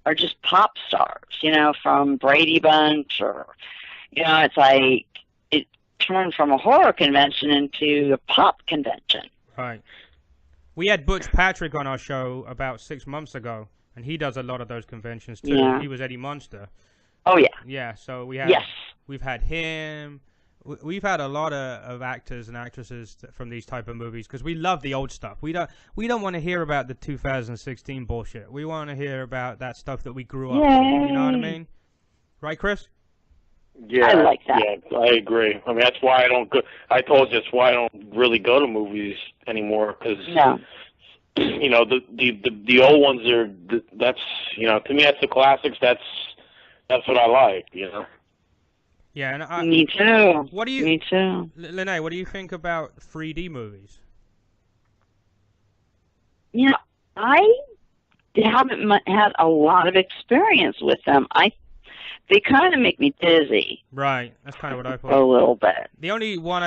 are just pop stars, you know, from Brady Bunch, or, you know, it's like it turned from a horror convention into a pop convention. Right. We had Butch Patrick on our show about 6 months ago, and he does a lot of those conventions too. Yeah. He was Eddie Munster. Oh yeah. Yeah. So we've had him. We've had a lot of actors and actresses from these type of movies because we love the old stuff. We don't want to hear about the 2016 bullshit. We want to hear about that stuff that we grew up with. You know what I mean? Right, Chris? Yeah, I like that. Yeah, I agree. I mean, that's why I don't go. I told you that's why I don't really go to movies anymore because you know the old ones are. That's, you know, to me that's the classics. That's what I like. You know. Yeah, and me too. Me too. Linnea, what do you think about 3D movies? Yeah, I haven't had a lot of experience with them. They kind of make me dizzy. Right, that's kind of what I thought. A little bit. The only one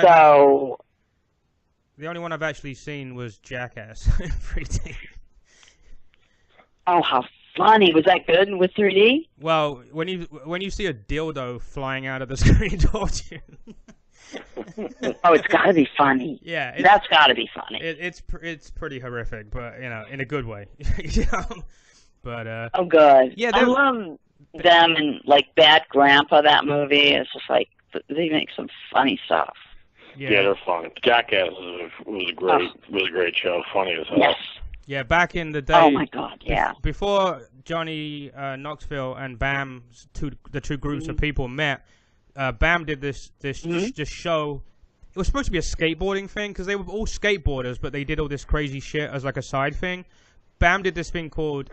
I've actually seen was Jackass in 3D. Oh, how funny. Was that good with 3D? Well, when you see a dildo flying out of the screen towards you. Oh, it's got to be funny. Yeah. That's got to be funny. It's pretty horrific, but, you know, in a good way. You know? But, oh, good. Yeah, I love them and, like, Bad Grandpa, that movie. It's just like, they make some funny stuff. Yeah, they're fun. Jackass was a great show. Funny as hell. Yes. Yeah, back in the day. Oh my God! Yeah. Before Johnny Knoxville and Bam, the two groups of people met, Bam did this show. It was supposed to be a skateboarding thing because they were all skateboarders, but they did all this crazy shit as like a side thing. Bam did this thing called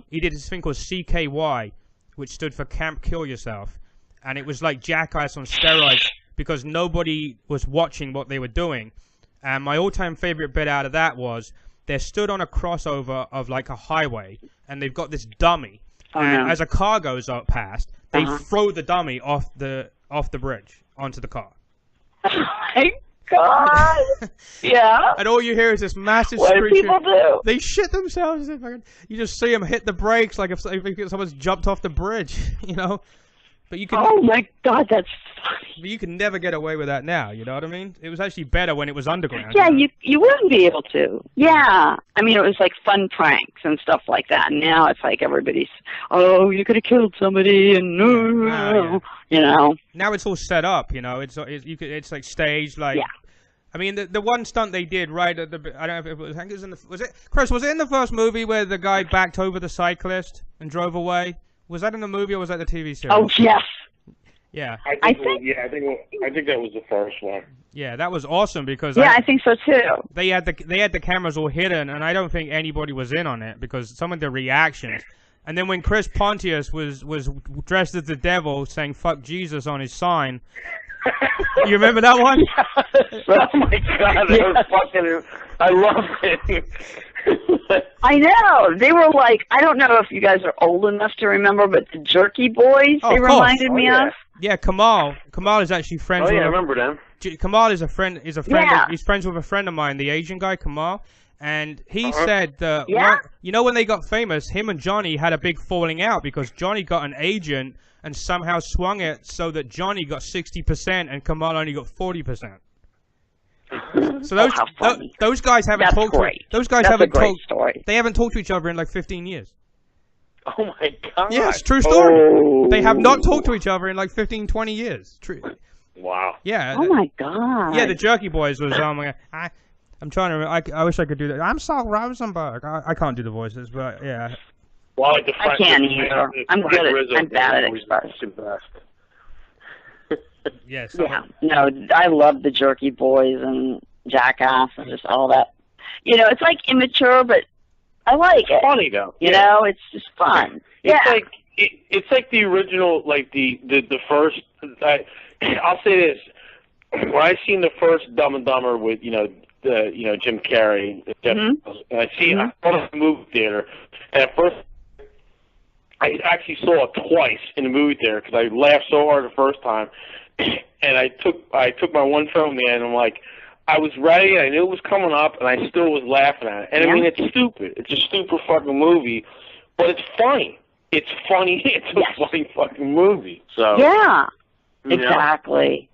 he did this thing called CKY, which stood for Camp Kill Yourself, and it was like Jackass on steroids because nobody was watching what they were doing. And my all-time favorite bit out of that was, they're stood on a crossover of like a highway, and they've got this dummy. And as a car goes up past, they throw the dummy off the bridge onto the car. Oh my God! Yeah. And all you hear is this massive screeching. What do people do? They shit themselves. You just see them hit the brakes like if someone's jumped off the bridge, you know. But you can. Oh my God, that's funny. But you can never get away with that now. You know what I mean? It was actually better when it was underground. Yeah, you know? you wouldn't be able to. Yeah, I mean, it was like fun pranks and stuff like that. And now it's like everybody's, oh, you could have killed somebody, and you know. Now it's all set up. You know, it's like staged. Like, I mean, the one stunt they did right at the, I don't know if it was, I think it was in the, was it, Chris, was it in the first movie where the guy backed over the cyclist and drove away? Was that in the movie or was that the TV series? Oh, yes. Yeah. I think that was the first one. Yeah, that was awesome because I think so too. They had the cameras all hidden, and I don't think anybody was in on it because some of the reactions. And then when Chris Pontius was dressed as the devil saying "fuck Jesus" on his sign, you remember that one? Yes. Oh my God, that was fucking. I love it. I know. They were like, I don't know if you guys are old enough to remember, but the Jerky Boys, they reminded me of. Yeah, Kamal. Kamal is actually friends with... I remember them. Kamal is a friend. He's friends with a friend of mine, the Asian guy, Kamal. And he said that, you know, when they got famous, him and Johnny had a big falling out because Johnny got an agent and somehow swung it so that Johnny got 60% and Kamal only got 40%. So those guys haven't talked. Those guys haven't talked. They haven't talked to each other in like 15 years. Oh my God. Yes, true story. Oh. They have not talked to each other in like 15, 20 years. True. Wow. Yeah. Oh my God. Yeah, the Jerky Boys was I'm trying to remember, I wish I could do that. I'm Saul Rosenberg. I can't do the voices, but yeah. Well, I can't either. I'm good at I'm bad at expressing. Yes. Yeah. No, I love the Jerky Boys and Jackass and just all that. You know, it's like immature, but I like it. Funny though. You know, it's just fun. It's like the original, like the first. I'll say this: when I seen the first Dumb and Dumber with Jim Carrey, and I saw it in the movie theater, and at first I actually saw it twice in the movie theater because I laughed so hard the first time, and I took my one film there, and I'm like. I was ready, I knew it was coming up, and I still was laughing at it. And I mean, it's stupid. It's a stupid fucking movie, but it's funny. It's funny. It's a funny fucking movie. So yeah, exactly.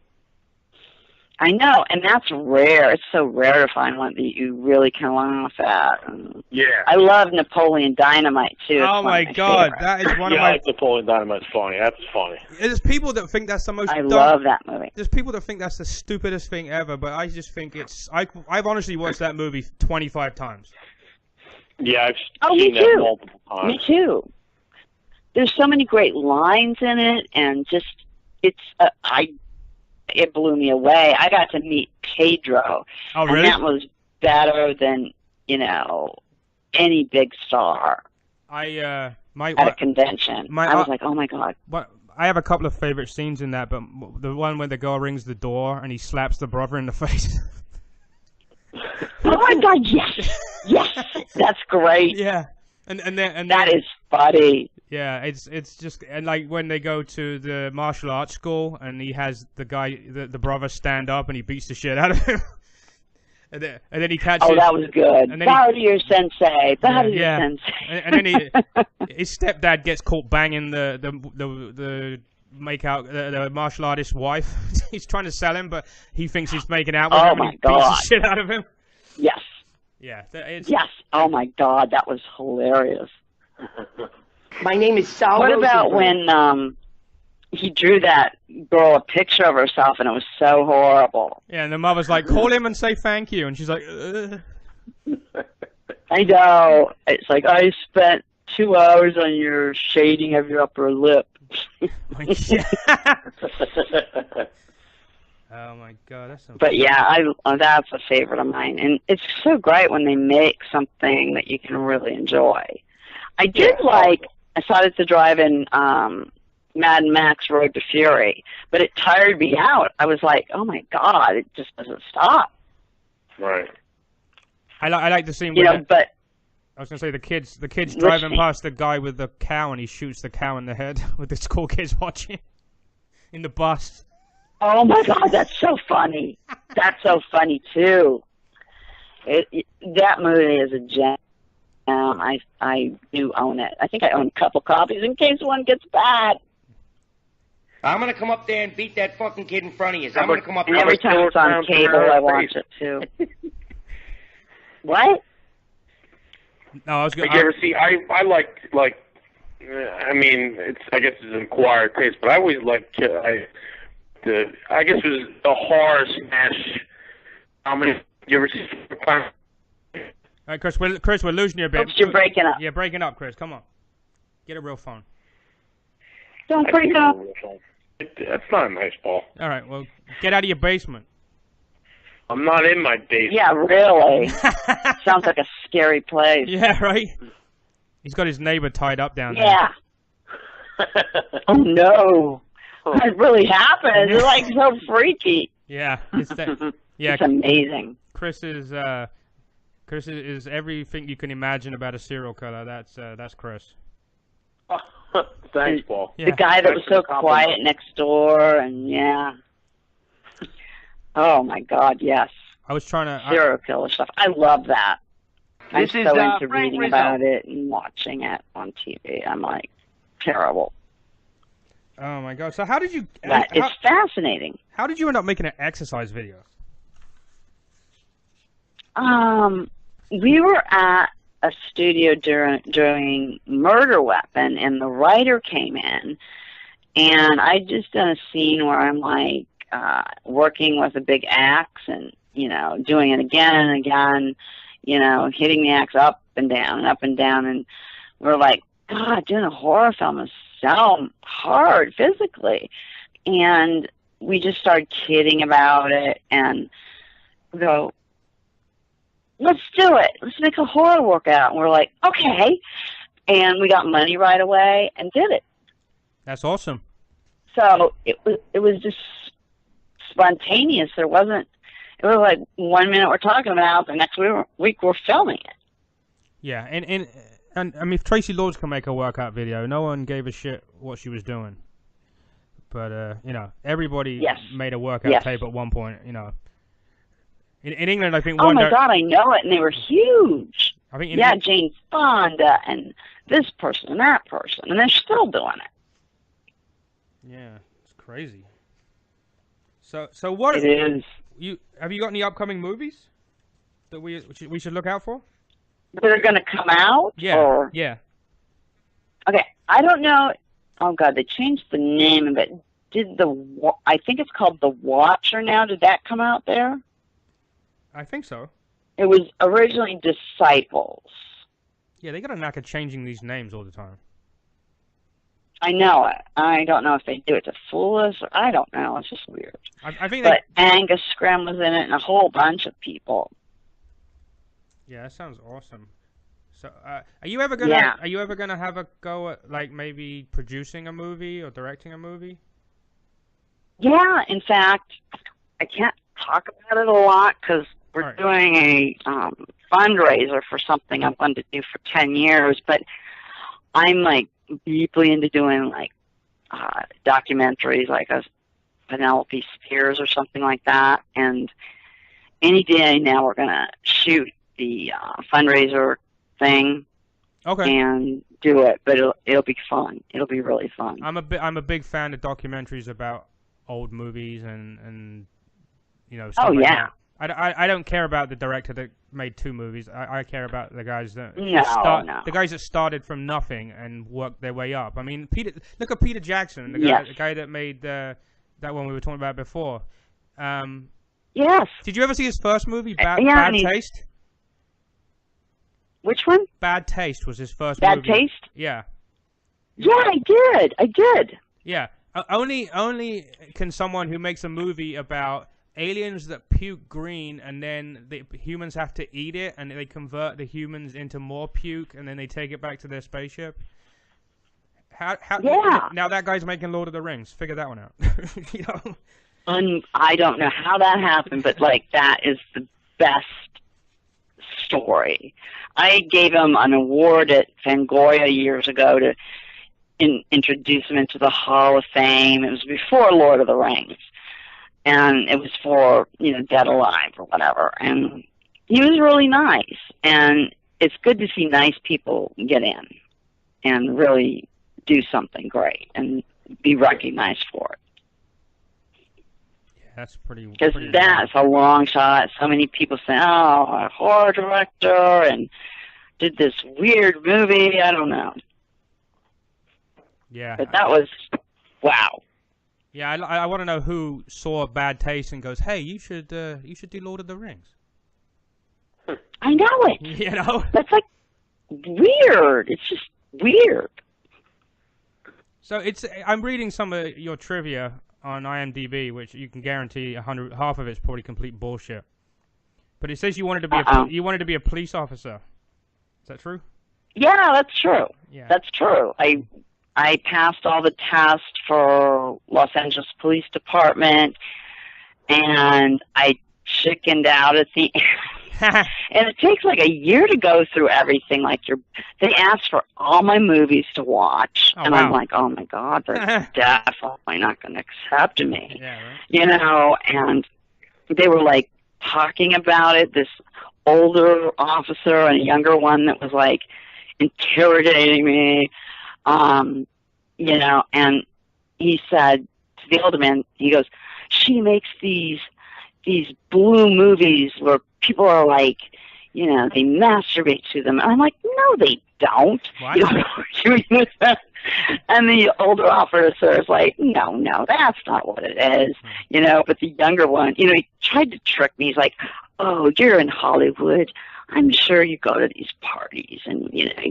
I know, and that's rare. It's so rare to find one that you really can laugh at. And I love Napoleon Dynamite too. Oh my God, that is one of my. I like Napoleon Dynamite's funny. That's funny. There's people that think that's the most. I love that movie. There's people that think that's the stupidest thing ever, but I just think it's. I've honestly watched that movie 25 times. Yeah, I've seen that multiple times. Me too. There's so many great lines in it, and just it blew me away. I got to meet Pedro. Oh, really? And that was better than, any big star. At a convention. I was like, oh my God. But I have a couple of favorite scenes in that, but the one where the girl rings the door and he slaps the brother in the face. Oh my God, yes. Yes. That's great. Yeah. And then that is funny. Yeah, it's just, and like when they go to the martial arts school and he has the guy, the brother stand up and he beats the shit out of him. and then he catches. Oh, that was good. Bow to your sensei. Bow to your sensei. And then his stepdad gets caught banging the martial artist's wife. He's trying to sell him, but he thinks he's making out with him and he beats the shit out of him. Yes. Yeah. Yes. Oh my God, that was hilarious. My name is Sal. What about when he drew that girl a picture of herself and it was so horrible? Yeah, and the mother's like, call him and say thank you. And she's like, I know. It's like, I spent 2 hours on your shading of your upper lip. Oh my God, that's so But yeah, that's a favorite of mine. And it's so great when they make something that you can really enjoy. I started to drive in Mad Max Road to Fury, but it tired me out. I was like, oh my God, it just doesn't stop. Right. I like the scene but I was gonna say the kids driving past the guy with the cow and he shoots the cow in the head with the school kids watching in the bus. Oh my God, that's so funny. That's so funny too. That movie is a gem. I do own it. I think I own a couple copies in case one gets bad. I'm gonna come up there and beat that fucking kid in front of you. I'm gonna come up there. Every time it's on cable, I watch it too. What? No, I was going. Did you ever see? I like. I mean, I guess it's an acquired taste, but I always liked. I guess it was the horror smash How many? You ever see? All right, Chris, we're losing you a bit. Oops, you're breaking up. Yeah, breaking up, Chris. Come on. Get a real phone. Don't break up. That's not nice, Paul. All right, well, get out of your basement. I'm not in my basement. Yeah, really. Sounds like a scary place. Yeah, right? He's got his neighbor tied up down there. Yeah. Oh, no. That really happened. It's like so freaky. Yeah, it's that. Yeah, it's amazing. Chris is everything you can imagine about a serial killer. That's Chris. Thanks, Paul. The guy that was so quiet next door, and yeah. Oh my God, yes. I was trying to serial killer stuff. I love that. I'm This so is, into Frank reading Rizzo. about it and watching it on TV. I'm like, terrible. Oh my God! So how did you? It's fascinating. How did you end up making an exercise video? We were at a studio during Murder Weapon, and the writer came in, and I just done a scene where I'm like working with a big axe and doing it again and again, hitting the axe up and down and up and down, and we're like, God, doing a horror film is so hard physically, and we just started kidding about it, and we go, let's do it. Let's make a horror workout. And we're like, okay. And we got money right away and did it. That's awesome. So it was just spontaneous. It was like 1 minute we're talking about, the next week we're filming it. Yeah, and I mean, if Tracy Lords can make a workout video, no one gave a shit what she was doing. But, everybody made a workout tape at one point, In England, I think. Oh my God, I know it, and they were huge. I think. Jane Fonda and this person and that person, and they're still doing it. Yeah, it's crazy. So what? It is. Have you got any upcoming movies that we should look out for? That are going to come out? Yeah. Yeah. Okay, I don't know. Oh God, they changed the name of it. I think it's called The Watcher now. Did that come out there? I think so. It was originally Disciples. Yeah, they got a knack of changing these names all the time. I know it. I don't know if they do it to fool us. I don't know. It's just weird. I think. But Angus Scrimm was in it, and a whole bunch of people. Yeah, that sounds awesome. So, are you ever gonna have a go at like maybe producing a movie or directing a movie? Yeah, in fact, I can't talk about it a lot because we're doing a fundraiser for something I've wanted to do for 10 years, but I'm like deeply into doing like documentaries like a Penelope Spears or something like that, and any day now we're going to shoot the fundraiser thing and do it, but it'll be fun. It'll be really fun. I'm a big fan of documentaries about old movies and stuff like that. I don't care about the director that made 2 movies. I care about the guys that the guys that started from nothing and worked their way up. I mean, look at Peter Jackson, the guy that made that one we were talking about before. Yes. Did you ever see his first movie, Bad Taste? Which one? Bad Taste was his first movie. Bad Taste? Yeah. Yeah, I did. Yeah. Only can someone who makes a movie about aliens that puke green and then the humans have to eat it and they convert the humans into more puke and then they take it back to their spaceship. Now that guy's making Lord of the Rings. Figure that one out. I don't know how that happened, but like that is the best story. I gave him an award at Fangoria years ago to introduce him into the Hall of Fame. It was before Lord of the Rings, and it was for Dead Alive or whatever. And he was really nice, and it's good to see nice people get in and really do something great and be recognized for it. That's pretty. Because that's a long shot. So many people say, "Oh, a horror director and did this weird movie." I don't know. Yeah. But that was wow. Yeah, I want to know who saw bad taste and goes, "Hey, you should do Lord of the Rings." I know it. You know, that's like weird. It's just weird. So I'm reading some of your trivia on IMDb, which you can guarantee half of it's probably complete bullshit. But it says you wanted to be a police officer. Is that true? Yeah, that's true. Yeah. That's true. I passed all the tests for Los Angeles Police Department, and I chickened out at the end. And it takes like a year to go through everything. Like they ask for all my movies to watch, and wow. I'm like, oh my God, they're definitely not going to accept me. Yeah, right. You know, and they were like talking about it. This older officer and a younger one that was like interrogating me. You know, and he said to the older man, he goes, she makes these blue movies where people are like, you know, they masturbate to them. And I'm like, no, they don't. What? You know, and the older officer is like, no, that's not what it is. You know, but the younger one, you know, he tried to trick me. He's like, oh, you're in Hollywood. I'm sure you go to these parties and, you know,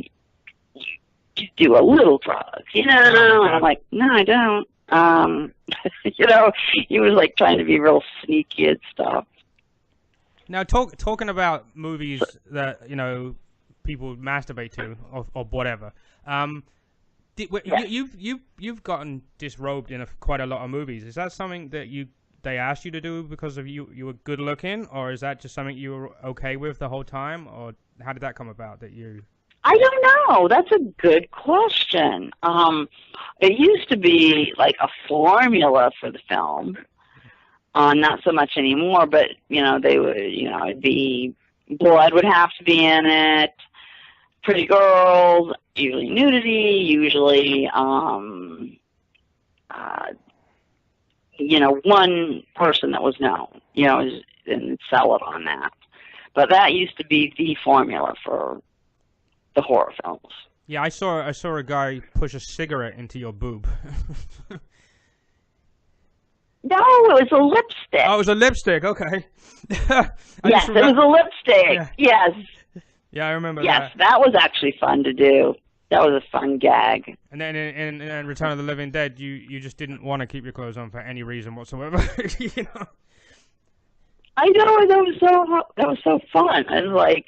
you do a little drugs, you know, and I'm like, no, I don't. You know, he was like trying to be real sneaky and stuff. Now, talking about movies that, you know, people masturbate to or whatever. You've gotten disrobed in quite a lot of movies. Is that something that they asked you to do because of you were good looking, or is that just something you were okay with the whole time, or how did that come about that you? I don't know. That's a good question. It used to be like a formula for the film. Not so much anymore, but, you know, they would, you know, it'd be blood would have to be in it, pretty girls, usually nudity, usually, you know, one person that was known, you know, and sell it on that. But that used to be the formula for the horror films. Yeah, I saw a guy push a cigarette into your boob. No, it was a lipstick. Oh, it was a lipstick. Okay. Yes, it was a lipstick. Yeah. Yes. Yeah, I remember that. Yes, that was actually fun to do. That was a fun gag. And then in Return of the Living Dead, you just didn't want to keep your clothes on for any reason whatsoever. You know. I know, that was so fun. And like,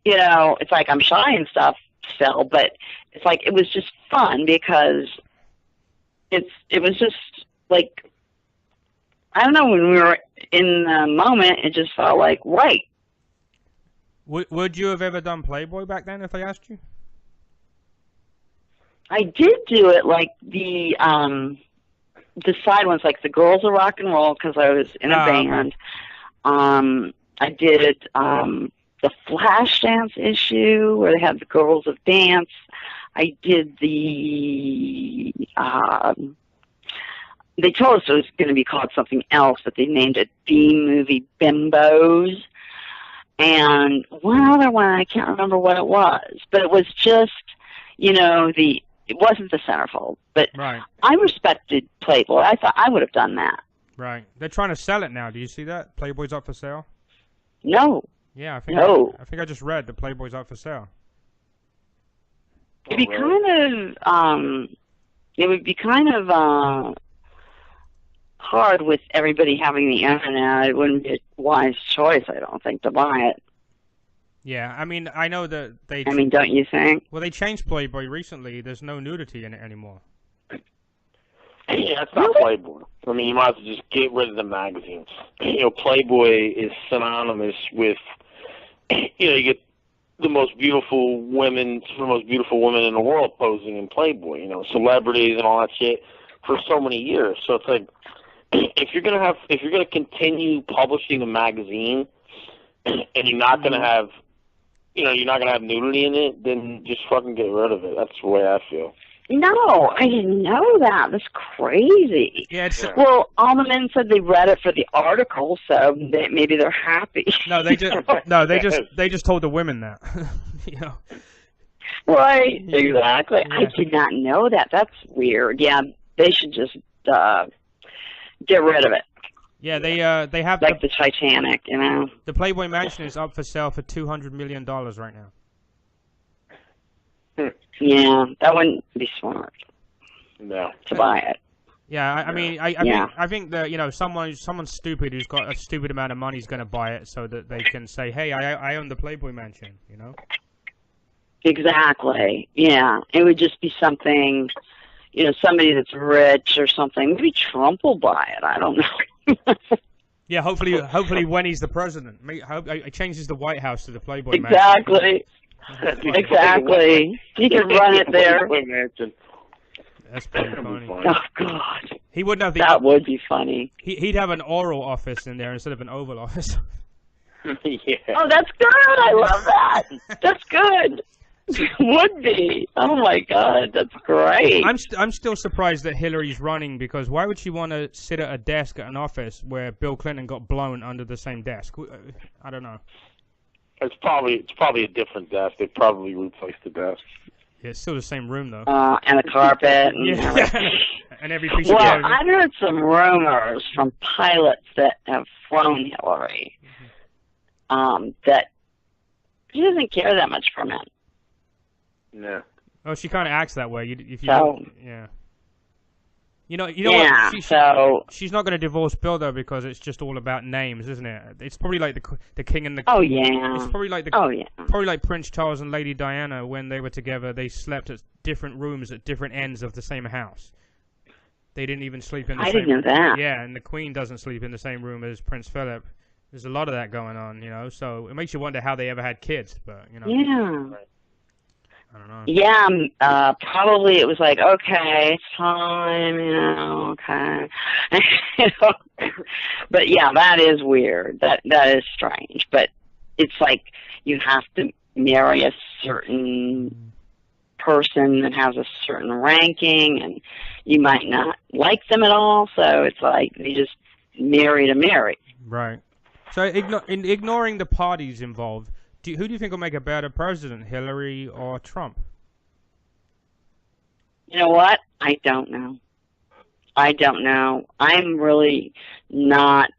you know, it's like I'm shy and stuff still, but it's like it was just fun because it was just like, I don't know, when we were in the moment, it just felt like right. Would you have ever done Playboy back then if they asked you? I did do it, like the side ones, like the Girls of Rock and Roll, because I was in a band. Okay. I did the Flashdance issue where they had the Girls of Dance. I did the they told us it was going to be called something else, but they named it B-Movie Bimbos. And one other one, I can't remember what it was, but it was just, you know, it wasn't the centerfold. But right. I respected Playboy. I thought I would have done that. Right. They're trying to sell it now. Do you see that? Playboy's up for sale? No. Yeah, I think I just read that Playboy's up for sale. It'd be kind of hard with everybody having the internet. It wouldn't be a wise choice, I don't think, to buy it. Yeah, I mean, I know that they... I mean, don't you think? Well, they changed Playboy recently. There's no nudity in it anymore. Yeah, it's not Playboy. I mean, you might as well just get rid of the magazines. You know, Playboy is synonymous with, you know, you get the most beautiful women, some of the most beautiful women in the world posing in Playboy, you know, celebrities and all that shit for so many years. So it's like, if you're gonna continue publishing a magazine and you're not gonna have, you know, you're not gonna have nudity in it, then just fucking get rid of it. That's the way I feel. No, I didn't know that. That's crazy. Yeah. Well, all the men said they read it for the article, so maybe they're happy. No, they just told the women that. You know. Right. Exactly. Yeah. I did not know that. That's weird. Yeah, they should just get rid of it. Yeah, they have like the Titanic, you know. The Playboy Mansion is up for sale for $200 million right now. Yeah, that wouldn't be smart. No. To buy it. Yeah, I mean, I think that, you know, someone stupid who's got a stupid amount of money is going to buy it so that they can say, hey, I own the Playboy Mansion, you know? Exactly. Yeah, it would just be something, you know, somebody that's rich or something. Maybe Trump will buy it. I don't know. Yeah, hopefully when he's the president, it changes the White House to the Playboy Mansion. Exactly. Exactly. He can run it there. That's pretty funny. Oh God. He wouldn't have that would be funny. He'd have an oral office in there instead of an Oval Office. Yeah. Oh, that's good. I love that. That's good. Would be. Oh my God, that's great. I'm still surprised that Hillary's running, because why would she want to sit at a desk at an office where Bill Clinton got blown under the same desk? I don't know. It's probably a different desk. They probably replaced the desk. Yeah, it's still the same room though. And the carpet. And and every piece of Well, I've heard some rumors from pilots that have flown Hillary that she doesn't care that much for men. No. Oh, she kind of acts that way. Yeah. You know yeah, what? She's not going to divorce Bill though, because it's just all about names, isn't it? It's probably like the king and the. Oh yeah. It's probably like probably like Prince Charles and Lady Diana when they were together. They slept at different rooms at different ends of the same house. They didn't even sleep in the same. I didn't know that. Yeah, and the Queen doesn't sleep in the same room as Prince Philip. There's a lot of that going on, you know. So it makes you wonder how they ever had kids, but you know. Yeah. I don't know. Yeah, probably it was like, okay, it's time, you know, okay. But yeah, that is weird. That is strange. But it's like you have to marry a certain person that has a certain ranking, and you might not like them at all, so it's like they just marry to marry. Right. So ignoring the parties involved, who do you think will make a better president, Hillary or Trump? You know what? I don't know. I'm really not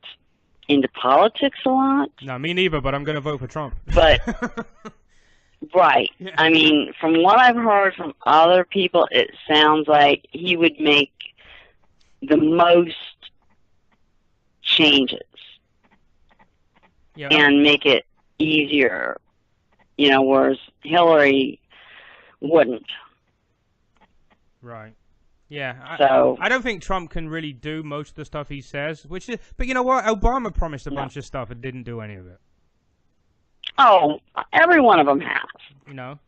into politics a lot. No, me neither, but I'm going to vote for Trump. But, right. Yeah. I mean, from what I've heard from other people, it sounds like he would make the most changes and make it easier, you know, whereas Hillary wouldn't. Right. Yeah. So I don't think Trump can really do most of the stuff he says, but you know what? Obama promised a bunch of stuff and didn't do any of it. Oh, every one of them has. You know?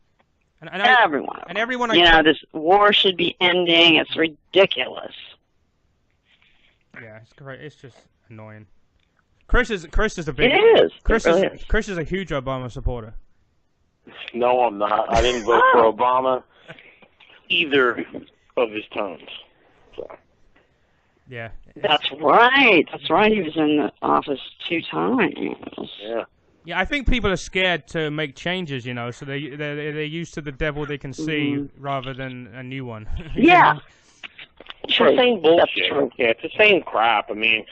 And every one of them. And everyone you know, this war should be ending. It's ridiculous. Yeah, it's great. It's just annoying. Chris is a big. It is. Chris is a huge Obama supporter. No, I'm not. I didn't vote for Obama either of his terms. So. Yeah. That's right. That's right. He was in the office 2 times. Yeah. Yeah, I think people are scared to make changes, you know, so they're used to the devil they can see rather than a new one. Yeah. It's the same bullshit. Yeah, it's the same crap. I mean,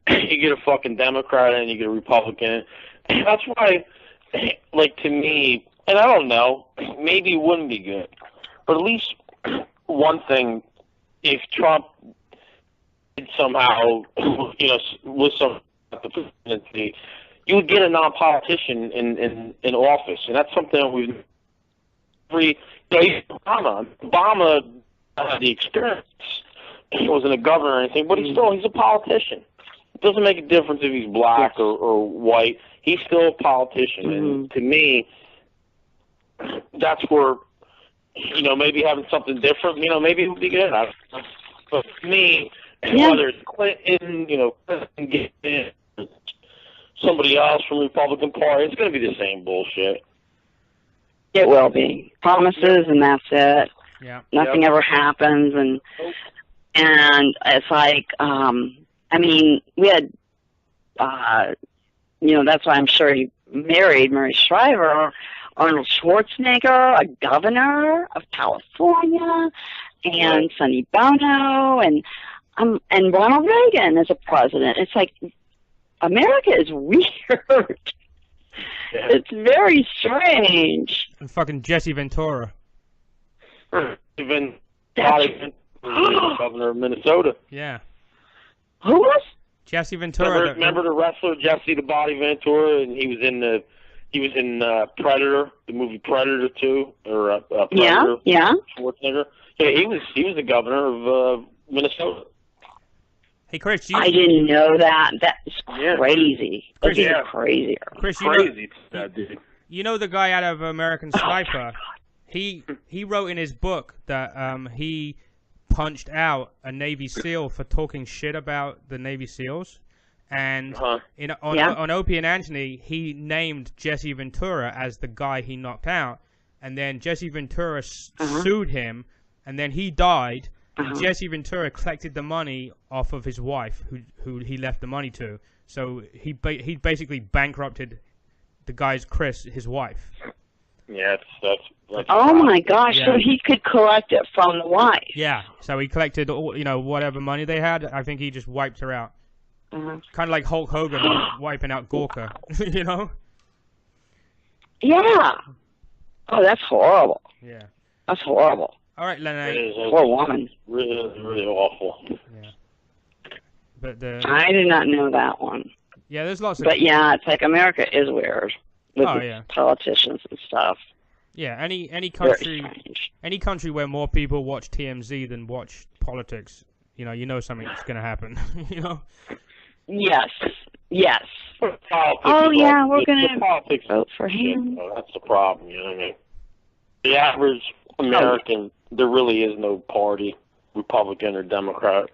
you get a fucking Democrat and you get a Republican. That's why, like, to me, and I don't know, maybe it wouldn't be good, but at least one thing, if Trump did somehow, you know, with some the presidency, you would get a non-politician in office, and that's something that we've Obama had the experience. He wasn't a governor or anything, but he's a politician. It doesn't make a difference if he's black or white. He's still a politician, and to me, that's where, you know, maybe having something different, you know, maybe it would be good. But for me, whether it's Clinton, you know, somebody else from the Republican Party, it's going to be the same bullshit. It will be. Promises, and that's it. Yeah. Nothing ever happens, and it's like, I mean, we had, you know, that's why I'm sure he married Mary Shriver, Arnold Schwarzenegger, a governor of California, and Sonny Bono, and and Ronald Reagan as a president. It's like America is weird. Yeah. It's very strange. And fucking Jesse Ventura. Even governor of Minnesota. Yeah. Who was? Jesse Ventura. Remember the wrestler Jesse the Body Ventura, and he was in Predator, the movie Predator 2, or Predator. Yeah. Schwarzenegger. Yeah, he was the governor of Minnesota. Hey, Chris, I didn't know that. That's crazy. Chris, That's crazier. Chris, you know the guy out of American Sniper? He wrote in his book that he punched out a Navy SEAL for talking shit about the Navy SEALs. And on Opie and Anthony, he named Jesse Ventura as the guy he knocked out. And then Jesse Ventura sued him, and then he died. Jesse Ventura collected the money off of his wife, who he left the money to. So he basically bankrupted the guy's his wife. Yeah, that's oh my gosh! Yeah. So he could collect it from the wife. Yeah. So he collected all, whatever money they had. I think he just wiped her out. Kind of like Hulk Hogan wiping out Gorka. Yeah. Oh, that's horrible. Yeah. That's horrible. All right, Linnea. Poor woman. Really awful. Yeah. But I did not know that one. Yeah, there's lots of. But yeah, it's like America is weird with politicians and stuff. Yeah, any country where more people watch TMZ than watch politics, you know something's gonna happen. Yes. Oh yeah, we're gonna vote for him. That's the problem. You know what I mean? The average American, there really is no party, Republican or Democrat.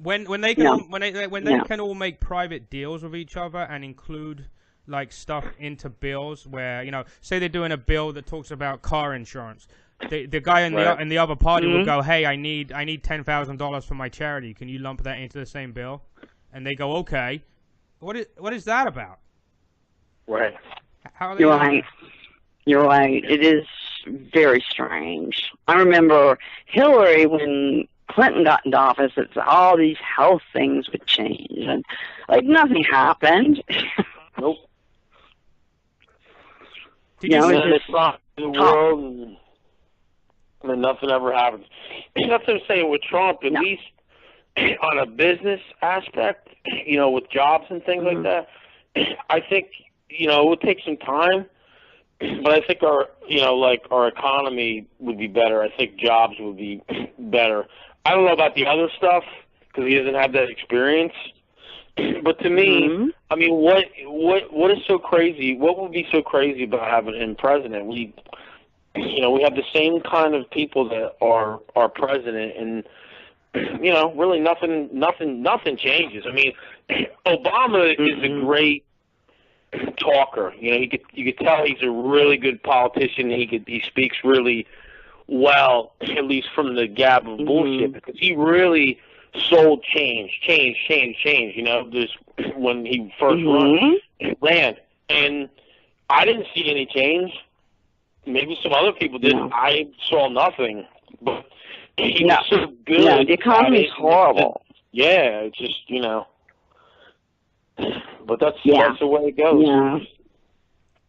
When they can all make private deals with each other and include like stuff into bills where say they're doing a bill that talks about car insurance, the guy in the other party will go, hey, I need $10,000 for my charity, can you lump that into the same bill? And they go, okay. What is that about? Right. How are they You're right. It is very strange. I remember Hillary, when Clinton got into office, it's all these health things would change, and like nothing happened. Nope. Did you it's not the world, and nothing ever happens. That's what I'm saying with Trump. At least on a business aspect, with jobs and things like that, I think it would take some time. But I think our economy would be better. I think jobs would be better. I don't know about the other stuff because he doesn't have that experience. But to me, I mean, what is so crazy? What would be so crazy about having him president? We have the same kind of people that are our president, and really nothing changes. I mean, Obama is a great talker. You could tell he's a really good politician. He speaks really well, at least from the gab of bullshit, because he really sold change. This when he first ran, and I didn't see any change. Maybe some other people did. No. I saw nothing, but he was so good. No, the economy's horrible. Yeah, it's just but that's the way it goes. Yeah.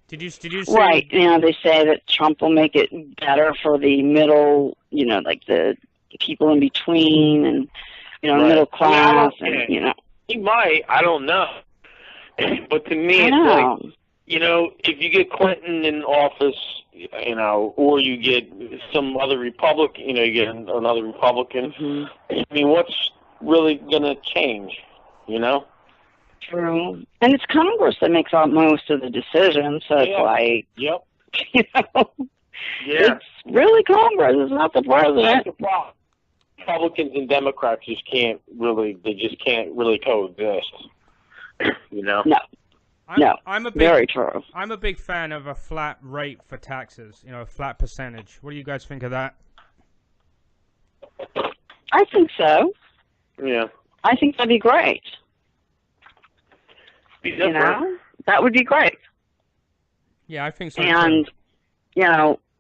Did you see? Right. They say that Trump will make it better for the middle, like the people in between, and middle class, and he might. I don't know. But to me, it's like if you get Clinton in office, or you get some other Republican, you get another Republican. I mean, what's really gonna change? True. And it's Congress that makes out most of the decisions, so it's like, it's really Congress, it's not the president. That's the problem. Republicans and Democrats just can't really coexist, No. Very true. I'm a big fan of a flat rate for taxes, a flat percentage. What do you guys think of that? I think so. Yeah. I think that'd be great. That would be great. Yeah, I think so. And,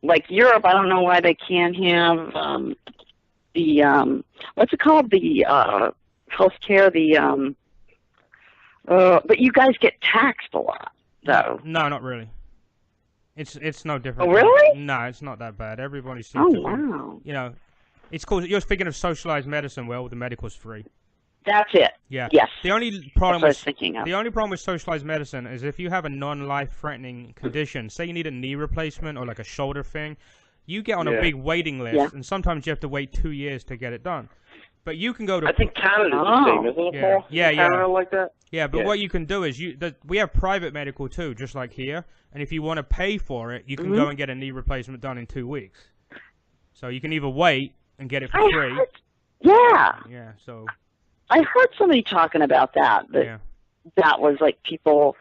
like Europe, I don't know why they can't have what's it called? The healthcare. But you guys get taxed a lot, though. No, not really. It's no different. Oh, really? No, it's not that bad. Everybody seems to be, wow. you know, it's called. You're speaking of socialized medicine. Well, the medical's free. That's it. Yeah. Yes. The only problem That's what I was thinking of. The only problem with socialized medicine is if you have a non-life-threatening condition, say you need a knee replacement or like a shoulder thing, you get on a big waiting list, and sometimes you have to wait 2 years to get it done. But you can go to. I think Canada's the same, isn't it, Paul? Yeah, Canada like that. Yeah, but what you can do is we have private medical too, just like here. And if you want to pay for it, you can go and get a knee replacement done in 2 weeks. So you can either wait and get it for free. Yeah. So. I heard somebody talking about that. That was like people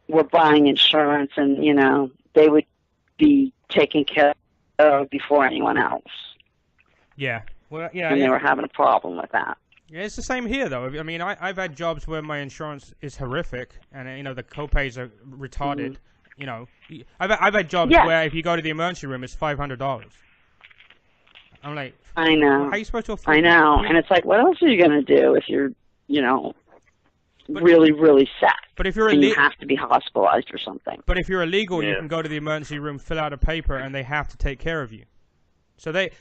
were buying insurance, and you know they would be taken care of before anyone else. Yeah. Well, yeah. And they were having a problem with that. Yeah, it's the same here, though. I mean, I've had jobs where my insurance is horrific, and you know the copays are retarded. You know, I've had jobs where if you go to the emergency room, it's $500. I'm like, I know. How are you supposed to afford I know, and it's like, what else are you going to do if you're, you know, really, really sick? But if you're and you have to be hospitalized or something. But if you're illegal, you can go to the emergency room, fill out a paper, and they have to take care of you. So they.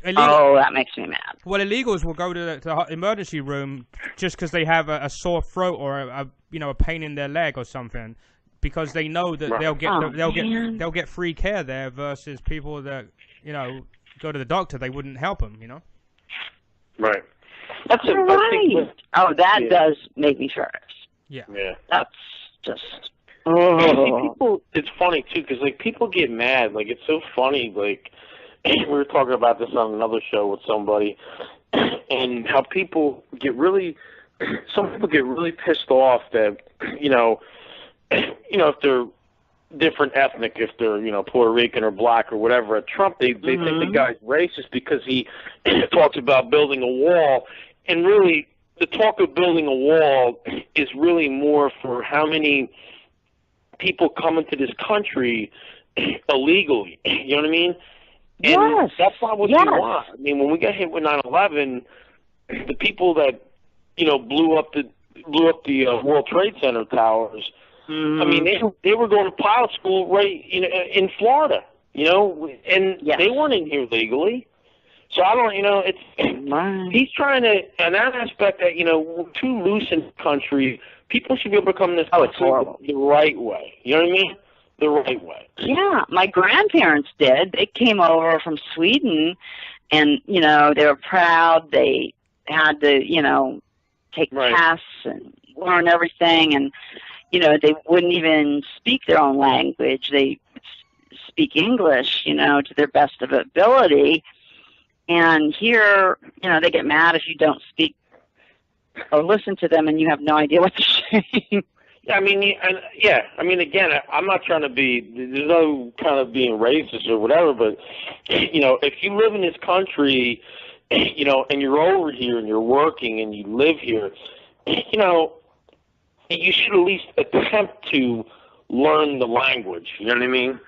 That makes me mad. Well, illegals will go to the emergency room just because they have a sore throat or a pain in their leg or something, because they know that they'll get free care there versus people that go to the doctor, they wouldn't help them, Right. That's right. That does make me furious. Yeah. That's just. People, it's funny too, because like people get mad. Like it's so funny. Like we were talking about this on another show with somebody, and how people get really. Some people get really pissed off that if they're different ethnic, if they're Puerto Rican or black or whatever, at Trump they think the guy's racist because he talks about building a wall, and really the talk of building a wall is really more for how many people come into this country illegally. You know what I mean? And that's not what you want. I mean, when we got hit with 9/11, the people that blew up the World Trade Center towers. I mean, they were going to pilot school right in Florida, and they weren't in here legally. So I don't, it's he's trying to, in that aspect that we're too loose in the country. People should be able to come to this country the right way. You know what I mean? The right way. Yeah, my grandparents did. They came over from Sweden, and they were proud. They had to, take tests and learn everything, and they wouldn't even speak their own language. They speak English, to their best of ability. And here, they get mad if you don't speak or listen to them and you have no idea what they're saying. I mean, again, I'm not trying to be, there's no kind of being racist or whatever, but, if you live in this country, and you're over here and you're working and you live here, you should at least attempt to learn the language. You know what I mean?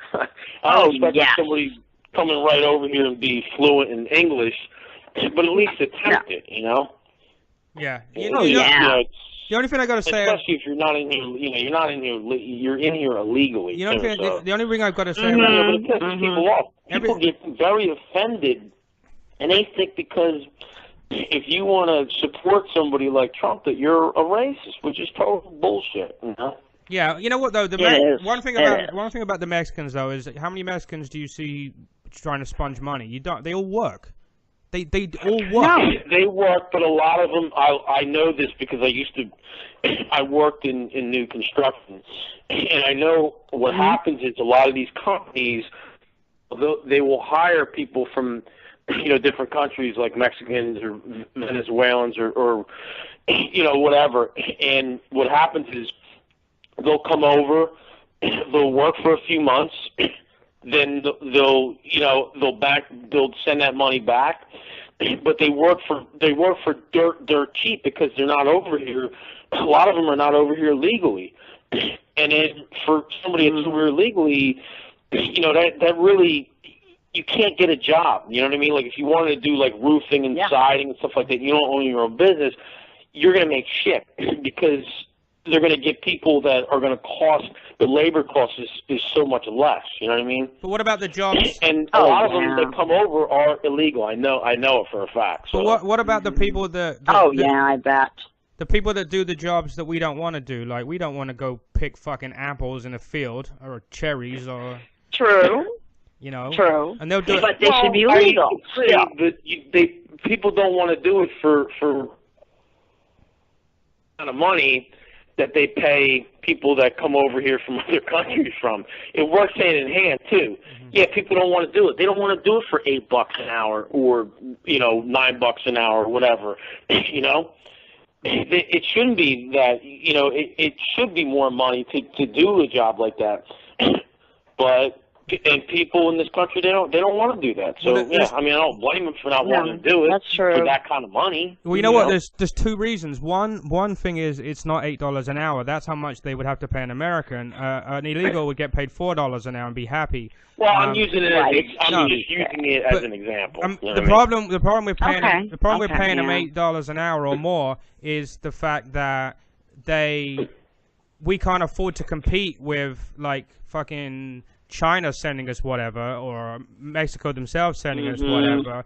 I don't expect somebody coming right over here and be fluent in English, but at least attempt it. Yeah. The only thing I got to say, especially if you're not in here, you're in here illegally. The only thing I've got to say, but it pisses people off. People get very offended, and they think because if you want to support somebody like Trump that you're a racist, which is total bullshit. Yeah, you know what though? One thing about the Mexicans though is how many Mexicans do you see trying to sponge money? You don't. They all work. They all work. No, they work, but a lot of them. I know this because I worked in new construction, and I know what happens is a lot of these companies, they will hire people from different countries like Mexicans or Venezuelans or whatever. And what happens is they'll come over, they'll work for a few months, then they'll send that money back. But they work for dirt cheap because they're not over here. A lot of them are not over here legally. And then for somebody that's over here legally, that really you can't get a job. You know what I mean? Like if you wanted to do like roofing and siding and stuff like that, you don't own your own business, you're going to make shit because they're going to get people that are going to cost, the labor cost is so much less. You know what I mean? But what about the jobs? And a lot of them that come over are illegal. I know it for a fact. So. But what about the people that? I bet. The people that do the jobs that we don't want to do, like we don't want to go pick fucking apples in a field or cherries or. True. You know. True. And they'll do it. But they should be legal. People don't want to do it for kind of money that they pay people that come over here from other countries from. It works hand in hand too. Yeah, people don't want to do it. They don't want to do it for $8 an hour or $9 an hour or whatever. You know. It shouldn't be that, it should be more money to do a job like that. But people in this country, they don't want to do that. So I don't blame them for not wanting to do it. That's true. For that kind of money. Well, you know what? There's two reasons. One thing is it's not $8 an hour. That's how much they would have to pay an American. An illegal would get paid $4 an hour and be happy. Well, I'm using it just using it as an example. The problem we're paying them $8 an hour or more is the fact that we can't afford to compete with like fucking China sending us whatever, or Mexico themselves sending us whatever.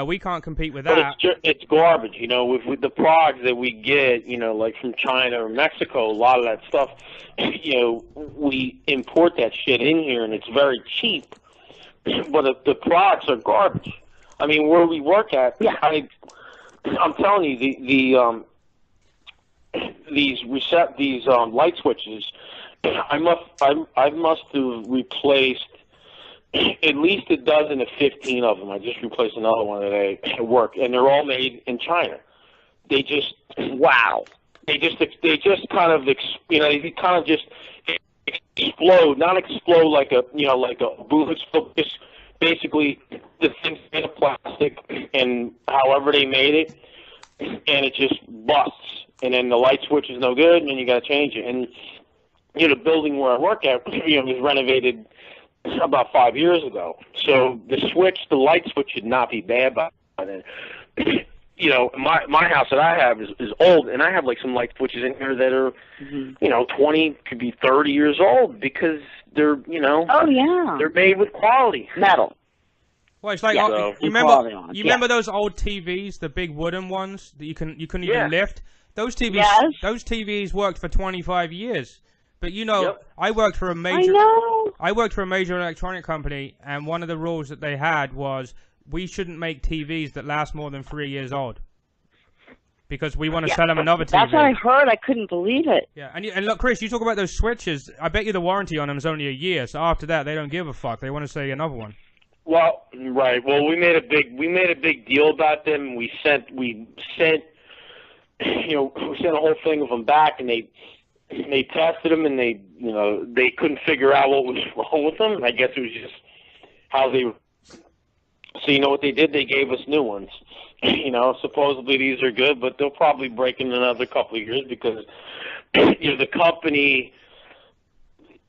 We can't compete with that. But it's garbage, with the products that we get, like from China or Mexico, a lot of that stuff, we import that shit in here and it's very cheap. But the products are garbage. I mean, where we work at, I'm telling you, these light switches, I must have replaced at least a dozen to 15 of them. I just replaced another one today at work, and they're all made in China. They just They just kind of just explode, not explode like a boom explode. Just basically the thing's made of plastic, and however they made it, and it just busts. And then the light switch is no good, and then you got to change it. And the building where I work at, was renovated about 5 years ago. So the light switch should not be bad by then. My house that I have is old, and I have like some light switches in here that are, 20, could be 30 years old because they're, they're made with quality metal. Well, it's like you remember those old TVs, the big wooden ones that you couldn't even lift. Those TVs worked for 25 years. But I worked for a major electronic company, and one of the rules that they had was we shouldn't make TVs that last more than 3 years old, because we want to sell them another TV. That's what I heard. I couldn't believe it. Yeah, and look, Chris, you talk about those switches. I bet you the warranty on them is only a year. So after that, they don't give a fuck. They want to say another one. Well, right. Well, we made a big deal about them. We sent a whole thing of them back, and they tested them, and they couldn't figure out what was wrong with them. I guess it was just how they. So you know what they did? They gave us new ones. Supposedly these are good, but they'll probably break in another couple of years because the company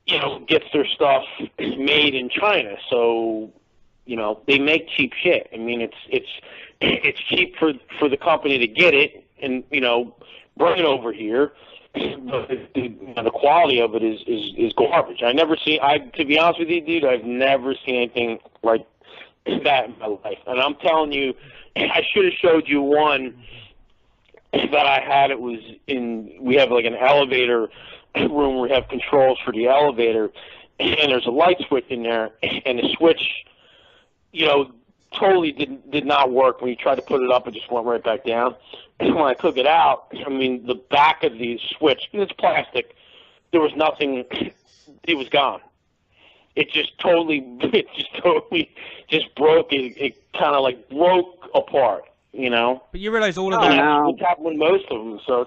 gets their stuff made in China, so they make cheap shit. I mean, it's cheap for the company to get it and bring it over here. But the quality of it is garbage. To be honest with you, dude, I've never seen anything like that in my life. And I'm telling you, I should have showed you one that I had. We have like an elevator room where we have controls for the elevator, and there's a light switch in there, and the switch, totally did not work. When you tried to put it up, it just went right back down. And when I took it out, the back of the switch, and it's plastic, there was nothing, it was gone. It just totally broke. It kind of like broke apart, But you realize all of that. That's happened with most of them. So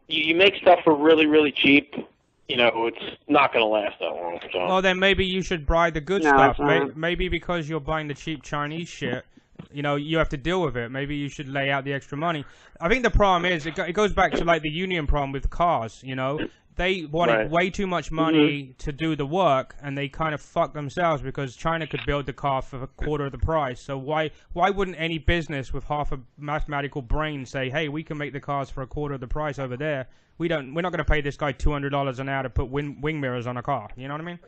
you make stuff for really, really cheap. It's not going to last that long. So. Well, then maybe you should buy the good stuff. Maybe because you're buying the cheap Chinese shit, you have to deal with it. Maybe you should lay out the extra money. I think the problem is, it goes back to like the union problem with cars, they wanted way too much money to do the work, and they kind of fucked themselves because China could build the car for a quarter of the price. So why wouldn't any business with half a mathematical brain say, hey, we can make the cars for a quarter of the price over there? We're not going to pay this guy $200 an hour to put wing mirrors on a car. You know what I mean?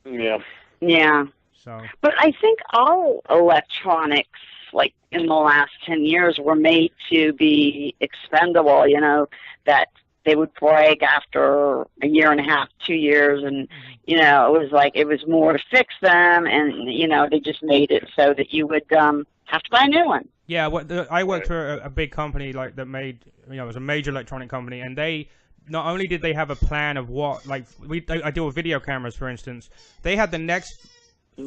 Yeah. Yeah. So. But I think all electronics, like in the last 10 years, were made to be expendable, you know, that they would break after a year and a half, 2 years, and, you know, it was more to fix them, and, you know, they just made it so that you would have to buy a new one. Yeah, I worked for a big company like that made, you know, it was a major electronic company, and they, not only did they have a plan of what, like, I deal with video cameras, for instance, they had the next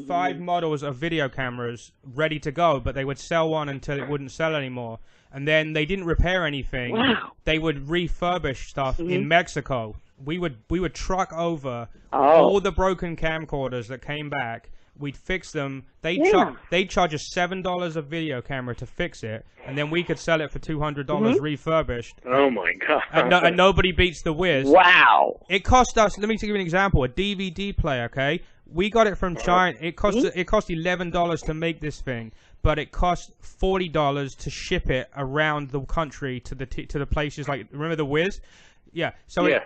5 models of video cameras ready to go, but they would sell one until it wouldn't sell anymore. And then they didn't repair anything. Wow. They would refurbish stuff in Mexico. We would truck over all the broken camcorders that came back. We'd fix them. They'd charge us $7 a video camera to fix it, and then we could sell it for $200 refurbished. Oh my God! And nobody beats the Wiz. Wow! It cost us. Let me give you an example. A DVD player. Okay, we got it from China. It cost $11 to make this thing, but it cost $40 to ship it around the country to the places like, remember the Wiz? Yeah. So it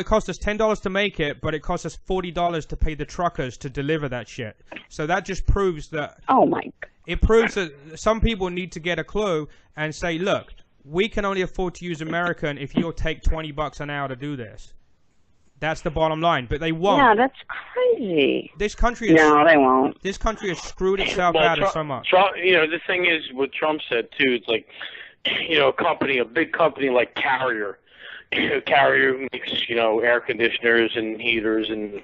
cost us $10 to make it, but it cost us $40 to pay the truckers to deliver that shit. So that just proves that. Oh my! It proves that some people need to get a clue and say, look, we can only afford to use American if you'll take $20 an hour to do this. That's the bottom line, but they won't. Yeah, that's crazy. This country No, they won't. This country has screwed itself out of so much. Trump, you know, the thing is, what Trump said too, it's like, you know, a big company like Carrier. Carrier makes, you know, air conditioners and heaters and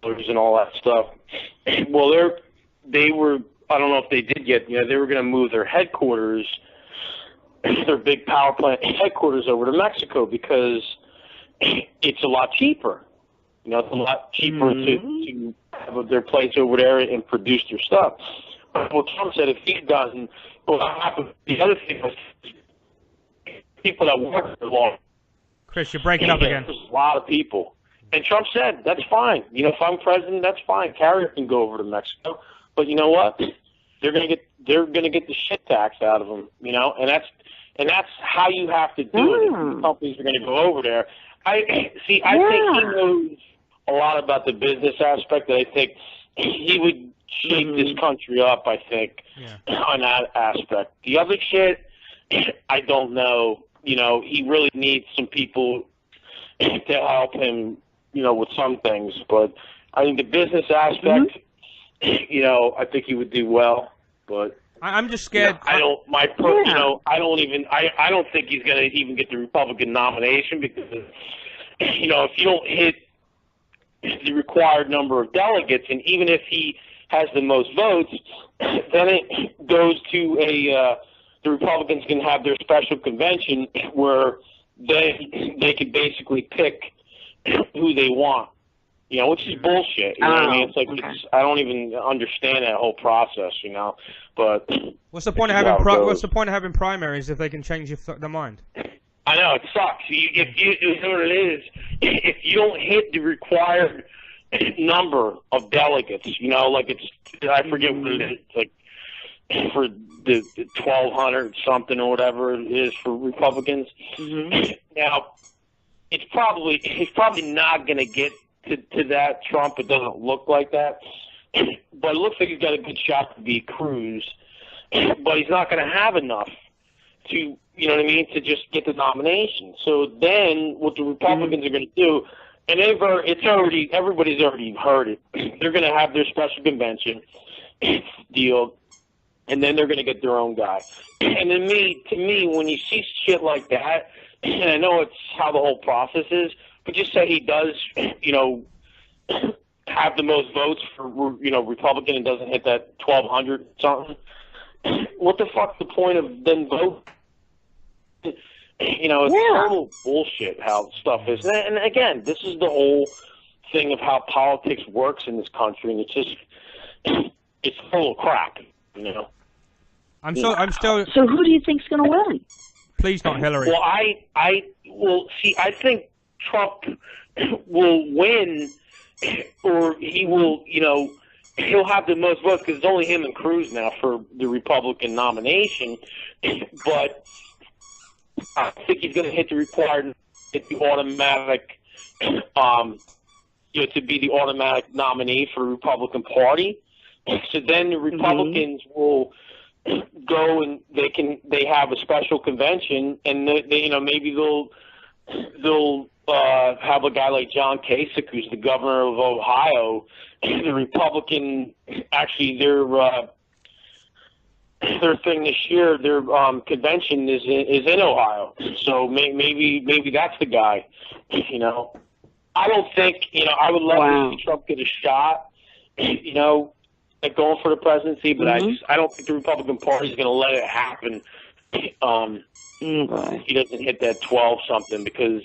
coolers and all that stuff. Well, they were, I don't know if they did yet, you know, they were going to move their headquarters, their big power plant headquarters over to Mexico because it's a lot cheaper. You know, it's a lot cheaper to have their place over there and produce their stuff. Well, Trump said if he'd gotten, the other thing was people that work for long. Chris, you're breaking up again. There's a lot of people. And Trump said, that's fine. You know, if I'm president, that's fine. Carrier can go over to Mexico. But you know what? They're gonna get the shit tax out of them, you know, and that's how you have to do it. If companies are gonna go over there. I think he knows a lot about the business aspect that I think he would shape this country up, I think, on that aspect. The other shit, I don't know. You know, he really needs some people to help him, you know, with some things. But I think the business aspect, you know, I think he would do well. But I'm just scared. You know, I don't think he's going to even get the Republican nomination because, you know, if you don't hit the required number of delegates, and even if he has the most votes, then it goes to the Republicans can have their special convention where they could basically pick who they want, you know, which is bullshit. You know what I mean? It's like I don't even understand that whole process, you know. But what's the point of having primaries if they can change their mind? I know it sucks. You know what it is. If you don't hit the required number of delegates, you know, like I forget what it is, like for the 1,200 something or whatever it is for Republicans. Now, he's probably not going to get to that. Trump, it doesn't look like that, but it looks like he's got a good shot to beat Cruz. But he's not going to have enough to, you know what I mean, to just get the nomination. So then, what the Republicans are going to do, and everybody's already heard it. They're going to have their special convention deal. And then they're going to get their own guy. And then to me, when you see shit like that, and I know it's how the whole process is, but just say he does, you know, have the most votes for, you know, Republican and doesn't hit that 1,200 something. What the fuck's the point of them voting? You know, it's total bullshit how stuff is. And again, this is the whole thing of how politics works in this country, and it's full of crap. You know. I'm still. So who do you think's going to win? Please not Hillary. Well, I think Trump will win, or he will, he'll have the most votes because it's only him and Cruz now for the Republican nomination. But I think he's going to hit the required, hit the automatic, to be the automatic nominee for the Republican Party. So then the Republicans will go and they have a special convention, and maybe they'll have a guy like John Kasich, who's the governor of Ohio. The Republican, actually, their thing this year, their convention is in Ohio. So maybe that's the guy. I don't think I would love to see Trump get a shot. At going for the presidency, but I don't think the Republican Party is going to let it happen. He doesn't hit that 12-something because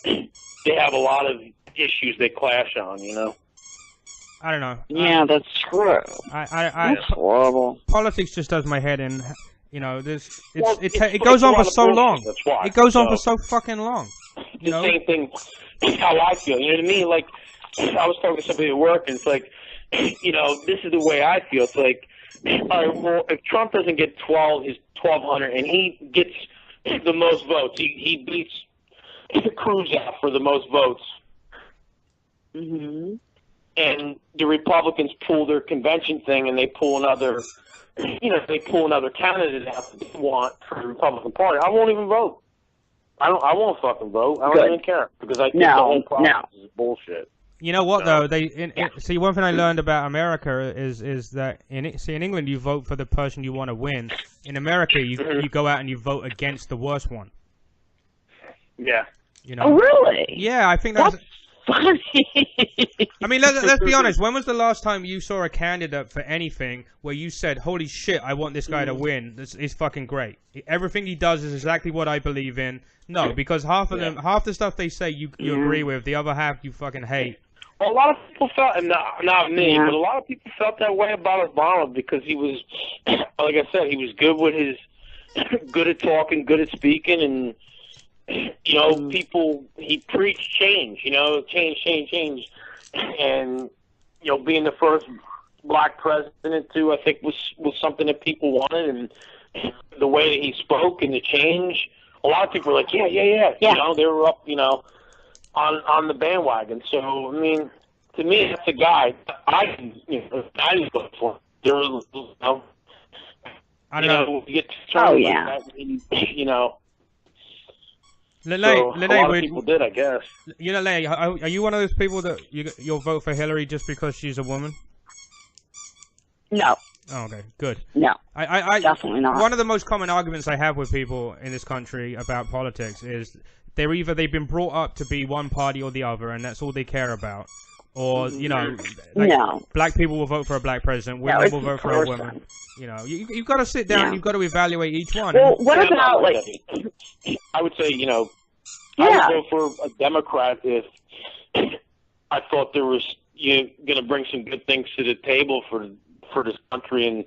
they have a lot of issues they clash on, I don't know. Yeah, that's true. That's horrible. Politics just does my head in. It goes on for so long. That's why. It goes on for so fucking long. The same thing. How I feel. You know what I mean? Like I was talking to somebody at work, and it's like, this is the way I feel. It's like, all right, well, if Trump doesn't get 1,200, and he gets the most votes, he beats Cruz out for the most votes. Mm-hmm. And the Republicans pull their convention thing, and they pull another, candidate out that they want for the Republican Party. I won't even vote. I won't fucking vote. I don't even care because I think the whole process is bullshit. You know what though? See, one thing I learned about America is that in England you vote for the person you want to win. In America, you go out and you vote against the worst one. Yeah. Oh really? Yeah, I think that's funny. I mean, let's be honest. When was the last time you saw a candidate for anything where you said, "Holy shit, I want this guy to win. This is fucking great. Everything he does is exactly what I believe in." No, because half the stuff they say you agree with, the other half you fucking hate. Well, a lot of people felt, and not me, but a lot of people felt that way about Obama because he was, like I said, he was good at talking, good at speaking, and people. He preached change, change, and being the first black president too, I think was something that people wanted, and the way that he spoke and the change. A lot of people were like, yeah. They were up, on the bandwagon. So I mean, to me, that's a guy I didn't vote for. There was, I don't know. You get like that, Linnea, a lot of people did, I guess. Linnea, are you one of those people that you'll vote for Hillary just because she's a woman? No. Oh, okay, good. No, I definitely not. One of the most common arguments I have with people in this country about politics is they've been brought up to be one party or the other, and that's all they care about. Or, black people will vote for a black president, women will vote for a woman. You've got to sit down and you've got to evaluate each one. Well, what about, I would say, I would vote for a Democrat if I thought there was, going to bring some good things to the table for this country, and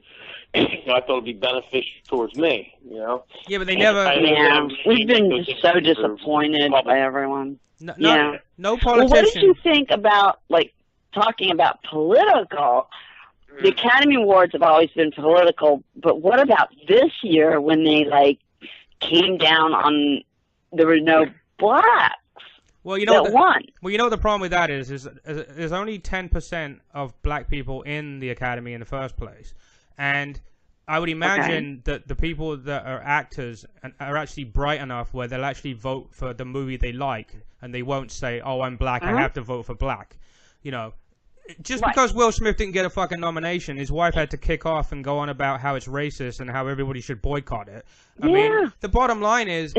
I thought it'd be beneficial towards me, Yeah, but they never. We've been so disappointed by everyone. No politician. Well, what did you think about talking about political? The Academy Awards have always been political, but what about this year when they came down on there were no blacks? Well, you know that won. Well, you know what the problem with that is there's only 10% of black people in the Academy in the first place, and I would imagine that the people that are actors are actually bright enough where they'll actually vote for the movie they like, and they won't say, "Oh, I'm black, I have to vote for black." Just because Will Smith didn't get a fucking nomination, his wife had to kick off and go on about how it's racist and how everybody should boycott it. I mean, the bottom line is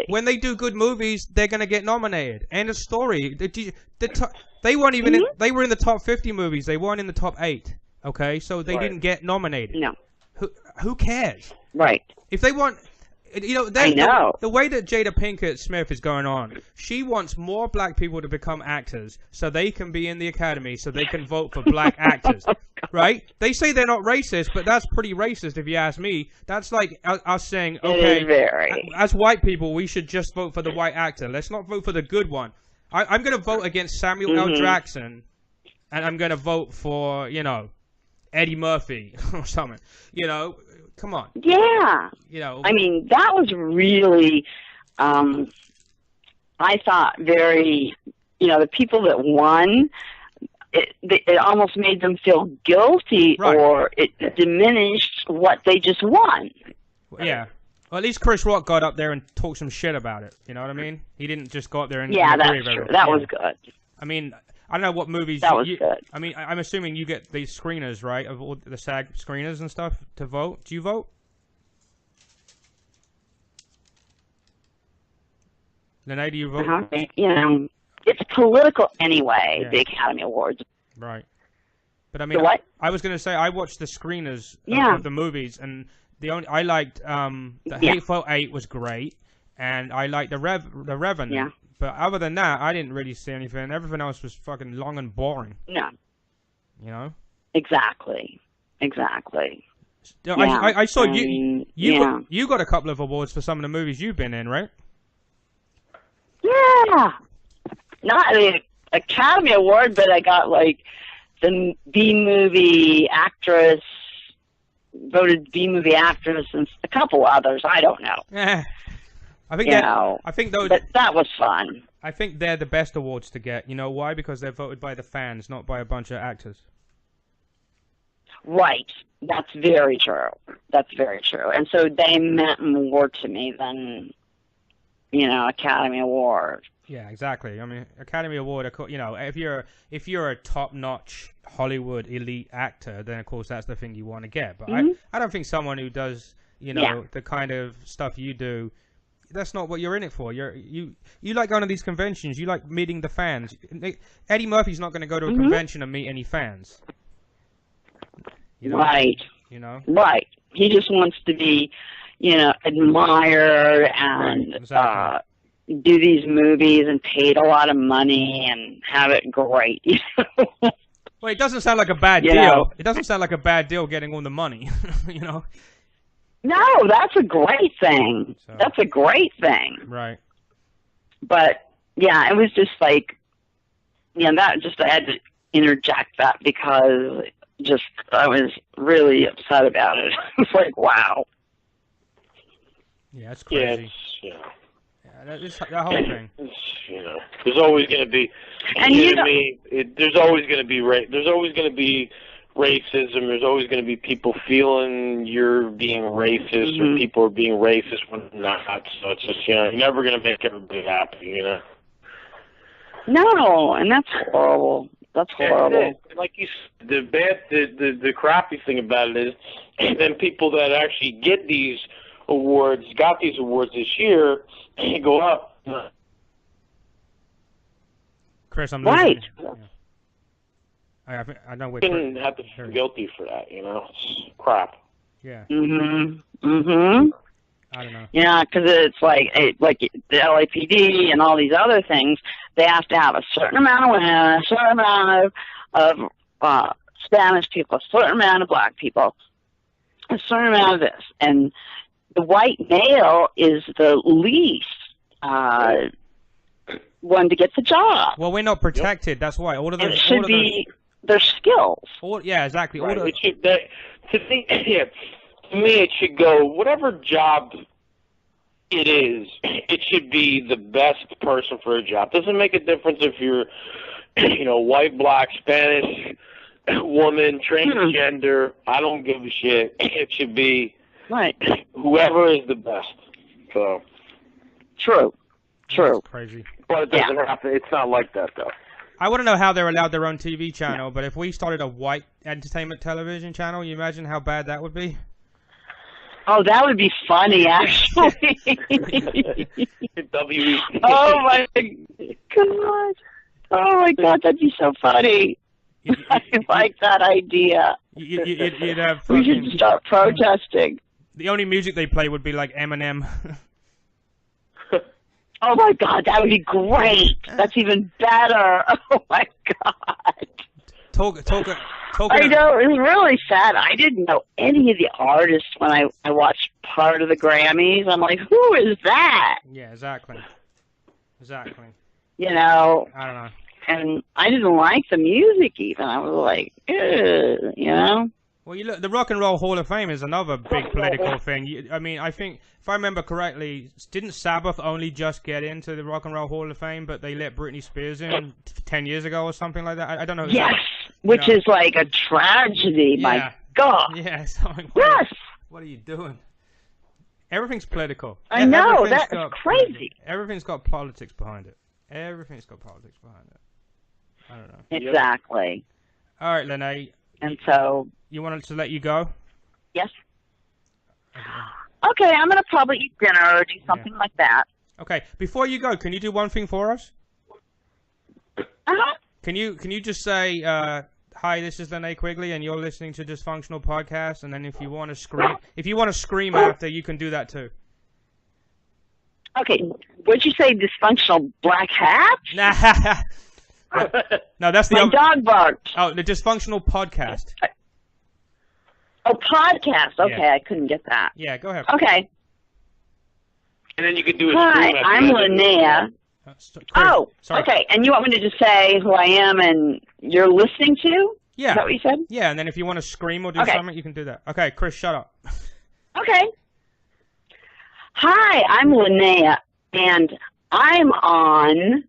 when they do good movies, they're going to get nominated. End of story. They weren't even they were in the top 50 movies. They weren't in the top 8. Okay, so they didn't get nominated. No. Who cares? Right. If they want, You know, I know. The way that Jada Pinkett Smith is going on, she wants more black people to become actors so they can be in the Academy, so they can vote for black actors, right? They say they're not racist, but that's pretty racist if you ask me. That's like us saying, okay, as white people, we should just vote for the white actor. Let's not vote for the good one. I'm going to vote against Samuel L. Jackson, and I'm going to vote for, you know, Eddie Murphy or something, you know. Come on. Yeah. You know. I mean, that was really, I thought very, you know, the people that won, it almost made them feel guilty, right, or it diminished what they just won. Yeah. Well, at least Chris Rock got up there and talked some shit about it. You know what I mean? He didn't just go up there and yeah, that's true. That was good. I mean, I don't know what movies. That was good. I mean, I'm assuming you get these screeners, right? Of all the SAG screeners and stuff to vote. Do you vote? Linnea, do you vote? You know, it's political anyway. Yeah. The Academy Awards. Right. But I mean, what? I was going to say I watched the screeners of the movies, and I liked the Hateful Eight was great, and I liked the Revenant. Yeah. But other than that, I didn't really see anything. Everything else was fucking long and boring. No. You know? Exactly. Yeah. I saw you got a couple of awards for some of the movies you've been in, right? Yeah. Not the Academy Award, but I got like the B-movie actress, voted B-movie actress, and a couple others. I don't know. Yeah. I think those. But that was fun. I think they're the best awards to get. You know why? Because they're voted by the fans, not by a bunch of actors. Right. That's very true. And so they meant more to me than, you know, Academy Award. Yeah, exactly. I mean, Academy Award. You know, if you're a top-notch Hollywood elite actor, then of course that's the thing you want to get. But I don't think someone who does, you know, the kind of stuff you do. That's not what you're in it for. You like going to these conventions. You like meeting the fans. Eddie Murphy's not going to go to a convention and meet any fans. You know? Right. You know. Right. He just wants to be, you know, admired and do these movies and paid a lot of money and have it great. You know? Well, it doesn't sound like a bad deal. It doesn't sound like a bad deal getting all the money. You know. No, that's a great thing. So, that's a great thing. Right. But, yeah, it was just like, you know, I had to interject that because I was really upset about it. It's like, wow. Yeah, it's crazy. Yeah, it's that whole thing. You know, there's always going to be, there's always going to be racism. There's always going to be people feeling you're being racist or people are being racist when they're not. So it's just, you know, you're never going to make everybody happy, you know. No, and that's horrible. That's horrible. And like you said, the crappy thing about it is, then people that actually got these awards this year, go up. Chris, I'm losing. Right. Yeah. I know. You shouldn't have to feel guilty for that, you know. It's crap. Yeah. I don't know. Yeah, because it's like the LAPD and all these other things. They have to have a certain amount of women, a certain amount of Spanish people, a certain amount of black people, a certain amount of this, and the white male is the least one to get the job. Well, we're not protected. That's why all of those. It should be their skills. Yeah, exactly. Right. To me, it should go whatever job it is. It should be the best person for a job. Doesn't make a difference if you're, you know, white, black, Spanish, woman, transgender. I don't give a shit. It should be whoever is the best. So true. That's crazy. But it doesn't happen. It's not like that though. I want to know how they're allowed their own TV channel, but if we started a white entertainment television channel, you imagine how bad that would be? Oh, that would be funny, actually. Oh, my God. Oh, my God, that'd be so funny. I like that idea. You'd have we should start protesting. The only music they play would be like Eminem. Oh my God, that would be great. That's even better. Oh my God. Talk. I know, it's really sad. I didn't know any of the artists when I watched part of the Grammys. I'm like, who is that? Yeah, exactly. You know. I don't know. And I didn't like the music even. I was like, ugh, you know. Well, you look, the Rock and Roll Hall of Fame is another big political thing. I mean, I think, if I remember correctly, didn't Sabbath only just get into the Rock and Roll Hall of Fame, but they let Britney Spears in 10 years ago or something like that? I don't know. Yes, which is like a tragedy. Yeah. My God. Yes. Yes. What are you doing? Everything's political. I know, that's crazy. Everything's got politics behind it. I don't know. Exactly. All right, Linnea. And so... You wanted to let you go? Yes. Okay, I'm going to probably eat dinner or do something like that. Okay, before you go, can you do one thing for us? Uh-huh. Can you just say, hi, this is Linnea Quigley, and you're listening to Dysfunctional Podcast, and then if you want to scream after, you can do that too. Okay, what'd you say, dysfunctional black hat? No, that's the My dog barked. Oh, the Dysfunctional Podcast. Oh, podcast. Okay, yeah. I couldn't get that. Yeah, go ahead. Okay. And then you can do a Hi, scream I'm Linnea. Oh, sorry. Okay. And you want me to just say who I am and you're listening to? Yeah. Is that what you said? Yeah, and then if you want to scream or do something, you can do that. Okay, Chris, shut up. Okay. Hi, I'm Linnea, and I'm on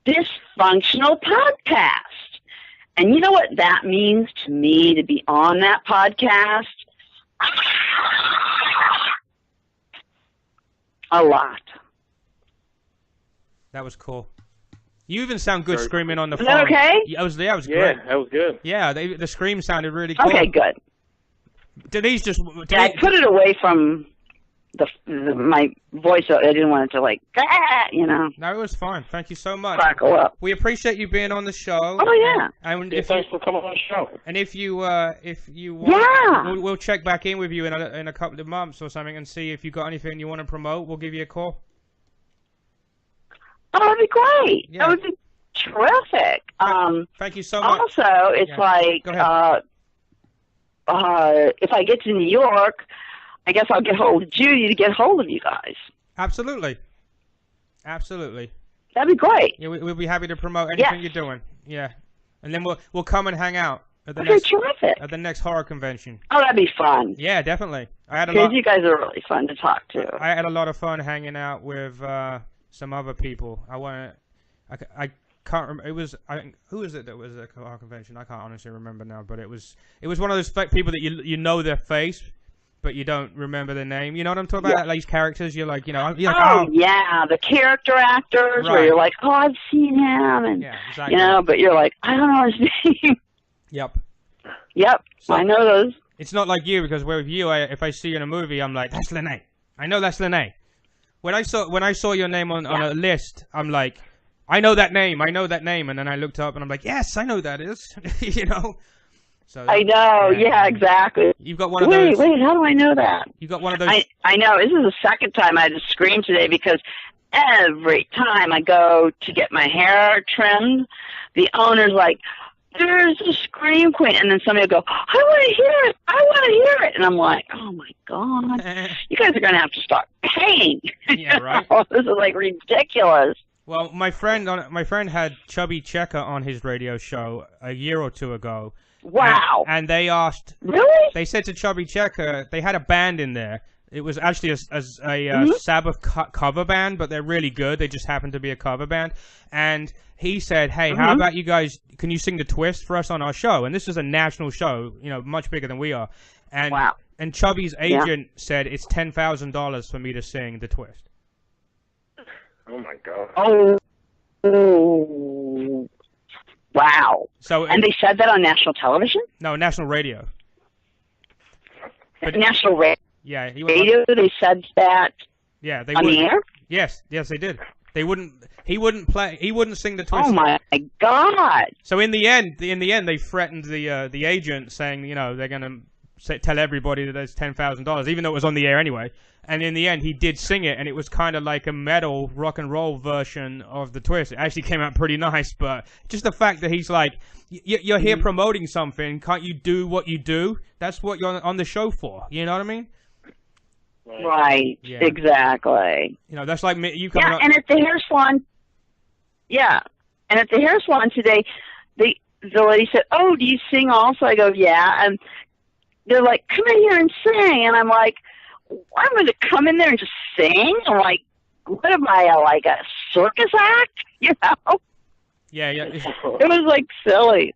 Dysfunctional Podcast. And you know what that means to me, to be on that podcast? A lot. That was cool. You even sound good screaming on the phone. Is that okay? Yeah, that was great. Yeah, that was good. Yeah, the scream sounded really cool. Okay, good. Denise just... I put it away from my voice. I didn't want it to like, you know. No, it was fine. Thank you so much. Crackle up. We appreciate you being on the show. Oh yeah. And thanks for coming on the show. And if you want, we'll check back in with you in a couple of months or something and see if you got anything you want to promote. We'll give you a call. Oh, that'd be great. Yeah. That would be terrific. Thank you so much. Also, it's like if I get to New York, I guess I'll get hold of Judy to get hold of you guys. Absolutely. That'd be great. Yeah, we'll be happy to promote anything you're doing. Yeah, and then we'll come and hang out at the next horror convention. Oh, that'd be fun. Yeah, definitely. Because you guys are really fun to talk to. I had a lot of fun hanging out with some other people. I can't remember. It was who was it that was at the horror convention? I can't honestly remember now. But it was one of those people that you know their face, but you don't remember their name. You know what I'm talking about? Like these characters, you're like, yeah, the character actors, where you're like, oh, I've seen him, and exactly. but you're like, I don't know his name. Yep. So, I know those. It's not like you, because with you, if I see you in a movie, I'm like, that's Linnea. I know that's Linnea. When I saw your name on a list, I'm like, I know that name, and then I looked up and I'm like, yes, I know that is, you know. So I know, yeah, exactly. You've got one of those. Wait, how do I know that? You got one of those. I know. This is the second time I had to scream today, because every time I go to get my hair trimmed, the owner's like, there's a scream queen, and then somebody will go, I want to hear it, and I'm like, oh my God, you guys are going to have to start paying. Yeah, right. This is like ridiculous. Well, my friend had Chubby Checker on his radio show a year or two ago. Wow. And they asked... Really? They said to Chubby Checker, they had a band in there. It was actually a Sabbath cover band, but they're really good. They just happen to be a cover band. And he said, hey, how about you guys, can you sing The Twist for us on our show? And this is a national show, much bigger than we are. And, wow. And Chubby's agent said it's $10,000 for me to sing The Twist. Oh, my God. Oh. Wow. And they said that on national television? No, national radio. But national radio? Yeah. Radio, they said that yeah, they on the air? Yes, they did. He wouldn't sing The Twist. Oh my God. So in the end they threatened the agent, saying, they're going to tell everybody that there's $10,000, even though it was on the air anyway. And in the end, he did sing it, and it was kind of like a metal rock and roll version of the twist. It actually came out pretty nice, but just the fact that he's like, you're here promoting something, can't you do what you do? That's what you're on the show for. You know what I mean? Right. Yeah. Exactly. You know, that's like you coming up. And at the hair salon, and at the hair salon today, the lady said, "Oh, do you sing also?" I go, "Yeah." And they're like, "Come in here and sing." And I'm like, I'm going to come in there and just sing? I'm like, what am I, like a circus act? You know? Yeah. It was like silly.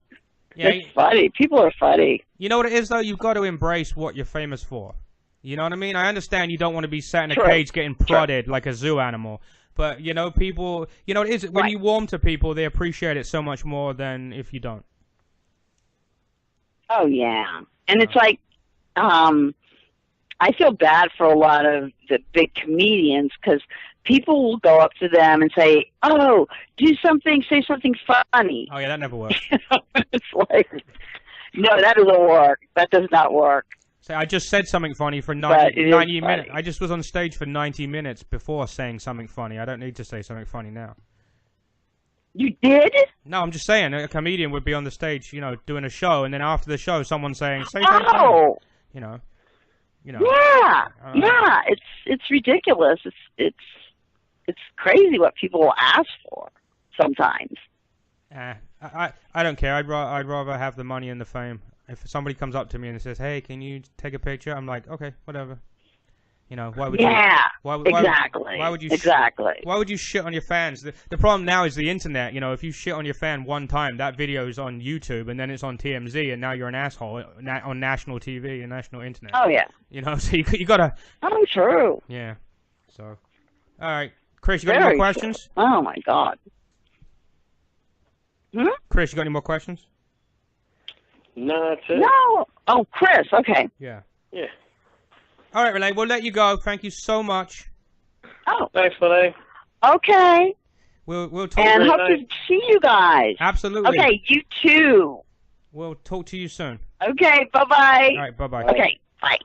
Yeah, it's funny. People are funny. You know what it is, though? You've got to embrace what you're famous for. You know what I mean? I understand you don't want to be sat in a cage getting prodded like a zoo animal. But, you know, people, you know, it is when you warm to people, they appreciate it so much more than if you don't. Oh, yeah. And it's like, I feel bad for a lot of the big comedians because people will go up to them and say, "Oh, do something, say something funny." Oh, yeah, that never works. You know? It's like, no, that doesn't work. That does not work. So I just said something funny for 90 minutes. I just was on stage for 90 minutes before saying something funny. I don't need to say something funny now. You did? No, I'm just saying a comedian would be on the stage, you know, doing a show, and then after the show, someone's saying, "Say something funny." You know. Yeah, it's ridiculous. It's crazy what people will ask for sometimes. I don't care. I'd rather have the money and the fame. If somebody comes up to me and says, "Hey, can you take a picture?" I'm like, "Okay, whatever." You know, why would you? Exactly. Why would you? Why would you shit on your fans? The problem now is the internet. You know, if you shit on your fan one time, that video is on YouTube, and then it's on TMZ, and now you're an asshole on national TV and national internet. Oh yeah. You know, so you gotta. Oh, true. Yeah. So, all right, Chris, you got any more questions? True. Oh my God. Chris, you got any more questions? No, that's it. No. Oh, Chris. Okay. Yeah. Yeah. All right, Renee, we'll let you go. Thank you so much. Oh. Thanks, Renee. Okay. We'll talk. And hope to see you guys. Absolutely. Okay, you too. We'll talk to you soon. Okay, bye-bye. All right, bye-bye. Okay, bye.